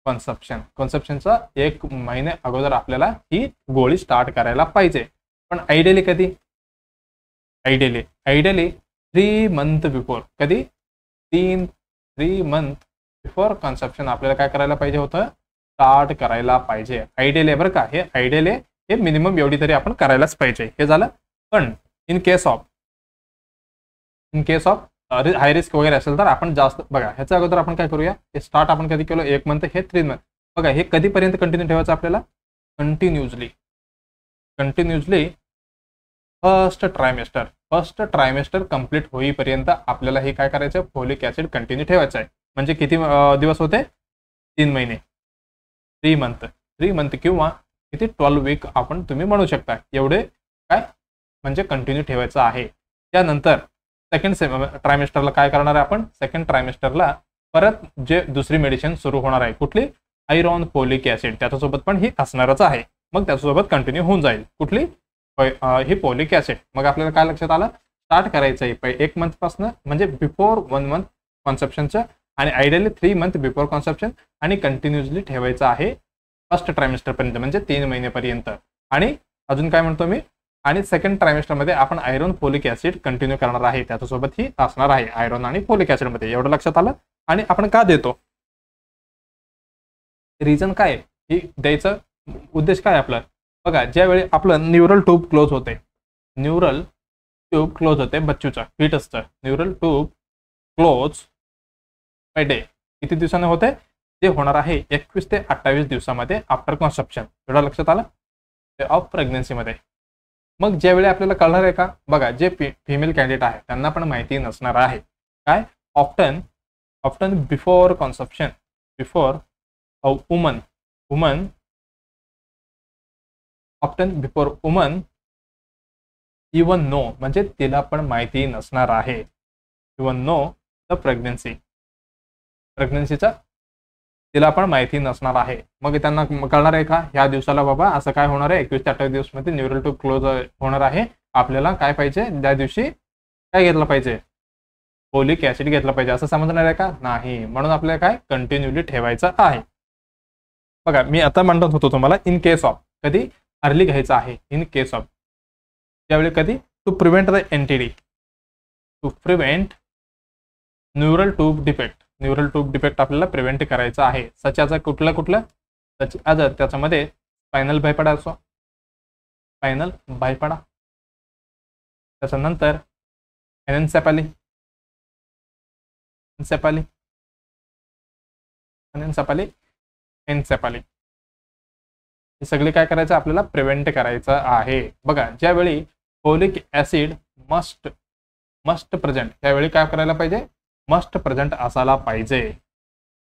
कन्सेप्शन. कन्सेप्शनचा 1 महिने अगोदर आपल्याला ही गोळी स्टार्ट करायला पाहिजे. पण आयडियली कधी? Ideally 3 month before. कधी? 3 मंथ बिफोर कन्सेप्शन आपल्याला काय करायला पाहिजे होतं? स्टार्ट करायला पाहिजे. आयडियल आहे बरं का, हे आयडियल आहे, हे मिनिमम एवढी तरी आपण करायलाच पाहिजे. हे झालं. पण in case of high risk वगैरे असेल तर आपण जास्त बघा. ह्याच्या अगोदर आपण काय करूया, हे स्टार्ट आपण कधी केलं, 1 मंथ, हे 3 मंथ. बघा हे कधीपर्यंत कंटिन्यू ठेवायचं आपल्याला, कंटिन्युअसली फर्स्ट ट्रायमेस्टर कंप्लीट होईपर्यंत आपल्याला हे काय करायचं, फोलिक ऍसिड कंटिन्यू ठेवायचं आहे. म्हणजे किती दिवस होते, 3 महिने, 3 मंथ किंवा किती 12 वीक आपण तुम्ही म्हणू शकता. एवढे काय म्हणजे कंटिन्यू ठेवायचं आहे. त्यानंतर सेकंड ट्रायमेस्टरला काय करणार आहे आपण, सेकंड ट्रायमेस्टरला परत जे दुसरी मेडिसिन सुरू होणार आहे, कुठली, आयरॉन फोलिक ऍसिड, त्याच्यासोबत पण ही असणारच आहे. मग त्याच्यासोबत कंटिन्यू होऊन जाईल. कुठली, ही फोलिक ऍसिड. मग आपल्याला काय लक्षात आलं, स्टार्ट करायचं आहे 1 मंथ पासून, म्हणजे बिफोर 1 मंथ कॉन्सेप्शनचं, आणि आयडियली 3 मंथ बिफोर कॉन्सेप्शन, आणि कंटिन्युअसली ठेवायचं आहे फर्स्ट ट्रायमेस्टर पर्यंत, म्हणजे 3 महिनेपर्यंत. आणि अजून काय म्हणतो मी, आणि सेकंड ट्रायमेस्टरमध्ये आपण आयरॉन फोलिक ऍसिड कंटिन्यू करणार आहे, त्याच्यासोबत ही असणार आहे आयरॉन आणि फोलिक ऍसिड मध्ये. एवढं लक्षात आलं. आणि आपण का देतो, रिझन काय, ही द्यायचं उद्देश काय आपला, बघा ज्यावेळी आपलं न्यूरल ट्यूब क्लोज होते बच्चूचा, फिटसचं neural tube close by day किती दिवसाने होते, ते होणार आहे 21 ते 28 दिवसामध्ये आफ्टर कन्सेप्शन. एवढं लक्षात आलं, ते ऑफ प्रेग्नन्सीमध्ये. मग ज्यावेळी आपल्याला कळणार आहे का, बघा जे फिमेल कॅन्डिडेट आहे त्यांना पण माहिती नसणार आहे काय, often before conception, before woman often before woman even know, म्हणजे तिला पण माहिती नसणार आहे, इवन नो द प्रेग्नन्सीचा तिला पण माहिती नसणार आहे. मग त्यांना कळणार आहे का, ह्या दिवसाला बाबा असं काय होणार आहे, 21 ते 28 दिवस मध्ये न्यूरल ट्यूब क्लोज होणार आहे, आपल्याला काय पाहिजे, त्या दिवशी काय घेतलं पाहिजे, फोलिक ऍसिड घेतलं पाहिजे, असं समजणार आहे का, नाही. म्हणून आपल्याला काय कंटिन्युअली ठेवायचं आहे. बघा मी आता म्हणत होतो तुम्हाला, इन केस ऑफ, कधी अर्ली घ्यायचं आहे, इन केस ऑफ, त्यावेळी कधी, to prevent the NTD, to prevent neural tube defect आपल्याला प्रिव्हेंट करायचं आहे. सच्याचं कुठलं त्याच्यामध्ये स्पायनल बायपाडा असो, स्पायनल बायपाडा, त्याच्यानंतर एनसेफॅली, हे सगळे काय करायचं आपल्याला, प्रिव्हेंट करायचं आहे. बघा ज्यावेळी फोलिक ऍसिड मस्ट प्रेझेंट, त्यावेळी काय करायला पाहिजे, मस्ट प्रेझेंट असायला पाहिजे.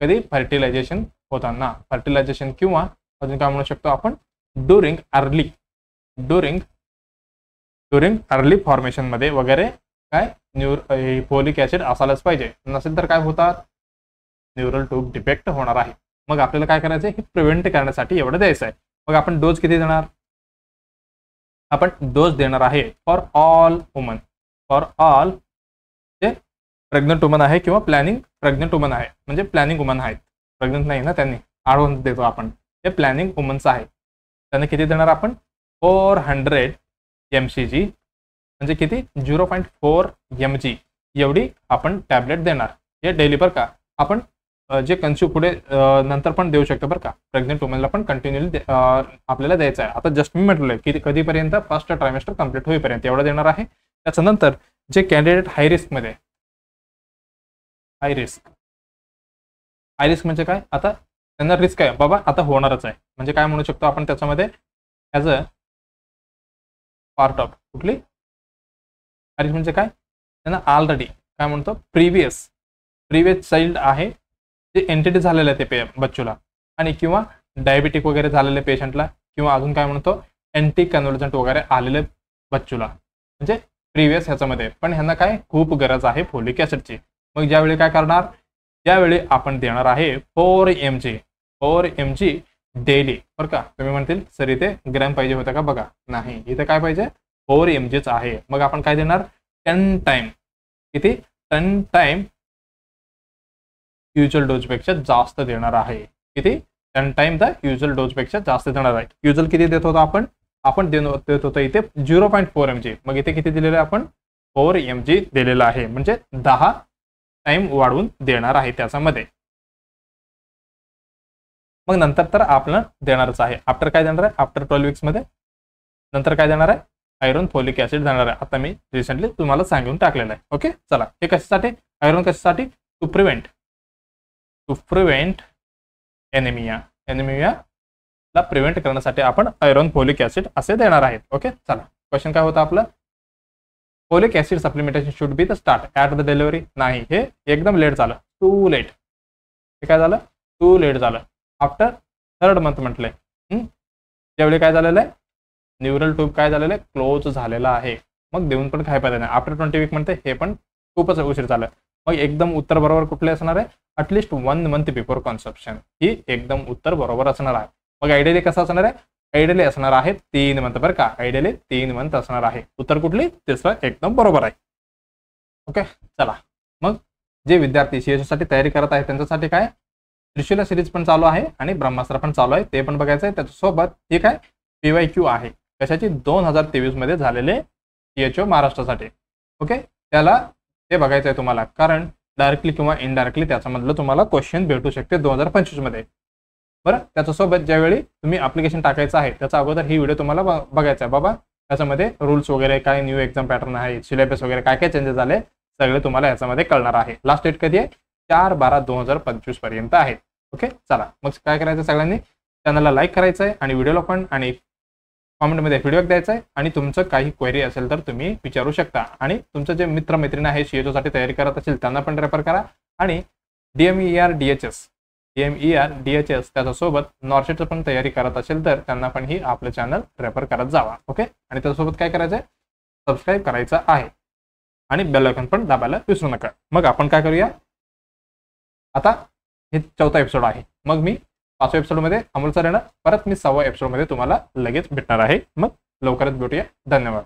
कधी, फर्टिलायझेशन होताना, फर्टिलायझेशन किंवा अजून काय म्हणू शकतो आपण, ड्युरिंग अर्ली फॉर्मेशन मध्ये वगैरे काय फोलिक ऍसिड असायलाच पाहिजे. नसेल तर काय होतात, न्यूरल ट्यूब डिफेक्ट होणार आहे. मग आपल्याला काय करायचं आहे, हे प्रिव्हेंट करण्यासाठी एवढं द्यायचं आहे. मग आपण डोस किती देणार, आपण डोस देणार आहे फॉर ऑल वुमन, जे प्रेग्नंट वुमन आहे किंवा प्रेग्नंट वुमन आहे, म्हणजे प्लॅनिंग वुमन आहेत, प्रेग्नंट नाही ना, त्यांनी आढळून देतो आपण, हे प्लॅनिंग वुमन्स आहे. त्यांना किती देणार आपण, 400 mcg, म्हणजे किती, 0.4 mg एवढी आपण टॅबलेट देणार. हे डेली बरं का, आपण जे कन्स्यूम पुढे नंतर पण देऊ शकतो बरं का, प्रेग्नेंट वुमनला पण कंटिन्युअली आपल्याला द्यायचं आहे. आता जस्ट मी म्हटलंय की कधीपर्यंत, फर्स्ट ट्रायमेस्टर कंप्लीट होईपर्यंत एवढं देणार आहे. त्याच्यानंतर जे कॅन्डिडेट हाय रिस्क म्हणजे काय, आता त्यांना रिस्क आहे बाबा, आता होणारच आहे, म्हणजे काय म्हणू शकतो आपण त्याच्यामध्ये, ॲज अ पार्ट ऑफ कुठली हाय रिस्क म्हणजे काय, त्यांना ऑलरेडी काय म्हणतो, प्रिव्हियस चाइल्ड आहे, जे एंटिटी झालेलं आहे ते बच्चूला, आणि किंवा डायबिटिक वगैरे झालेले पेशंटला, किंवा अजून काय म्हणतो, अँटी कन्व्हर्जंट वगैरे आलेले बच्चूला, म्हणजे प्रिव्हियस ह्याच्यामध्ये. पण ह्यांना काय खूप गरज आहे फोलिक ऍसिडची. मग ज्यावेळी काय करणार, त्यावेळी आपण देणार आहे 4 mg डेली बरं का. तुम्ही म्हणतील सर इथे ग्रॅम पाहिजे होता का, बघा नाही, इथे काय पाहिजे, 4 mgच आहे. मग आपण काय देणार, 10 टाइम, किती, 10 टाइम युजल डोज पेक्षा जास्त देणार आहे. किती, 10 टाइम द युजल डोज पेक्षा जास्त देणार आहे. युजल किती देत होतो आपण देत होतो इथे 0.4 mg, मग इथे किती दिलेलं आहे आपण, 4 mg दिलेलं आहे, म्हणजे 10 टाइम वाढवून देणार आहे त्याच्यामध्ये. मग नंतर तर आपलं देणारच आहे. आफ्टर काय देणार आहे, आफ्टर 12 वीक्स मध्ये नंतर काय देणार आहे, आयरन फोलिक ऍसिड देणार आहे. आता मी रिसेंटली तुम्हाला सांगून टाकलेलं आहे. ओके, चला हे कशासाठी, आयरन कशासाठी, टू प्रिव्हेंट एनिमियाला प्रिव्हेंट करण्यासाठी आपण आयरन फोलिक ऍसिड असे देणार आहेत. ओके, चला क्वेश्चन काय होतं आपलं, folic acid supplementation should be the start at the delivery. नाही, हे एकदम लेट झालं, टू लेट. हे काय झालं, टू लेट झालं. आफ्टर 3rd मंथ म्हटलंय, त्यावेळी काय झालेलं आहे, न्यूरल ट्यूब काय झालेलं आहे, क्लोज झालेला आहे. मग देऊन पण काय पाहिजे नाही. आफ्टर 20 वीक म्हणते, हे पण खूपच उशीर झालं. मग एकदम उत्तर बरोबर कुठले असणार आहे, ॲटलिस्ट 1 मंथ बिफोर कन्सेप्शन. ही एकदम उत्तर बरोबर असणार आहे. मग आयडियली कसं असणार आहे, आयडियली असणार आहे 3 मंथ. बरं का, आयडियली 3 मंथ असणार आहे. उत्तर कुठली, तिसरं एकदम बरोबर आहे. ओके, चला मग जे विद्यार्थी सीएचओसाठी तयारी करत आहेत त्यांच्यासाठी काय, त्रिशूला सिरीज पण चालू आहे आणि ब्रह्मास्त्र पण चालू आहे, ते पण बघायचं आहे. त्याच्यासोबत हे काय PYQ आहे कशाची, 2023 मध्ये झालेले सीएचओ महाराष्ट्रासाठी. ओके, त्याला ते बघायचं आहे तुम्हाला, कारण डायरेक्टली किंवा इनडायरेक्टली त्याच्यामधलं तुम्हाला क्वेश्चन भेटू शकते 2025 मध्ये. बरं, त्याच्यासोबत ज्यावेळी तुम्ही ऍप्लिकेशन टाकायचं आहे त्याचा अगोदर ही व्हिडिओ तुम्हाला बघायचा आहे. बाबा त्याच्यामध्ये रूल्स वगैरे काय, न्यू एक्झाम पॅटर्न आहे, सिलेबस वगैरे काय काय चेंजेस झाले सगळे तुम्हाला याच्यामध्ये कळणार आहे. लास्ट डेट कधी आहे, 4/12/2025 पर्यंत आहे. ओके, चला मग काय करायचं, सगळ्यांनी चॅनलला लाईक करायचं आहे आणि व्हिडिओला पण आणि कॉमेंटमध्ये फीडबॅक द्यायचा आहे. आणि तुमचं काही क्वेरी असेल तर तुम्ही विचारू शकता. आणि तुमचं जे मित्रमैत्रीण आहे सीएचओसाठी तयारी करत असेल त्यांना पण रेफर करा. आणि DMER DHS त्याच्यासोबत नॉर्सेटचं पण तयारी करत असेल तर त्यांना पण ही आपलं चॅनल रेफर करत जावा. ओके, आणि त्याच्यासोबत काय करायचं आहे, सबस्क्राईब करायचं आहे आणि बेल आयकॉन पण दाबायला विसरू नका. मग आपण काय करूया, आता हे 4था एपिसोड आहे. मग मी 5व्या एपिसोडमध्ये अमोल सर येणार, परत मी 6व्या एपिसोडमध्ये तुम्हाला लगेच भेटणार आहे. मग लवकरच भेटूया. धन्यवाद.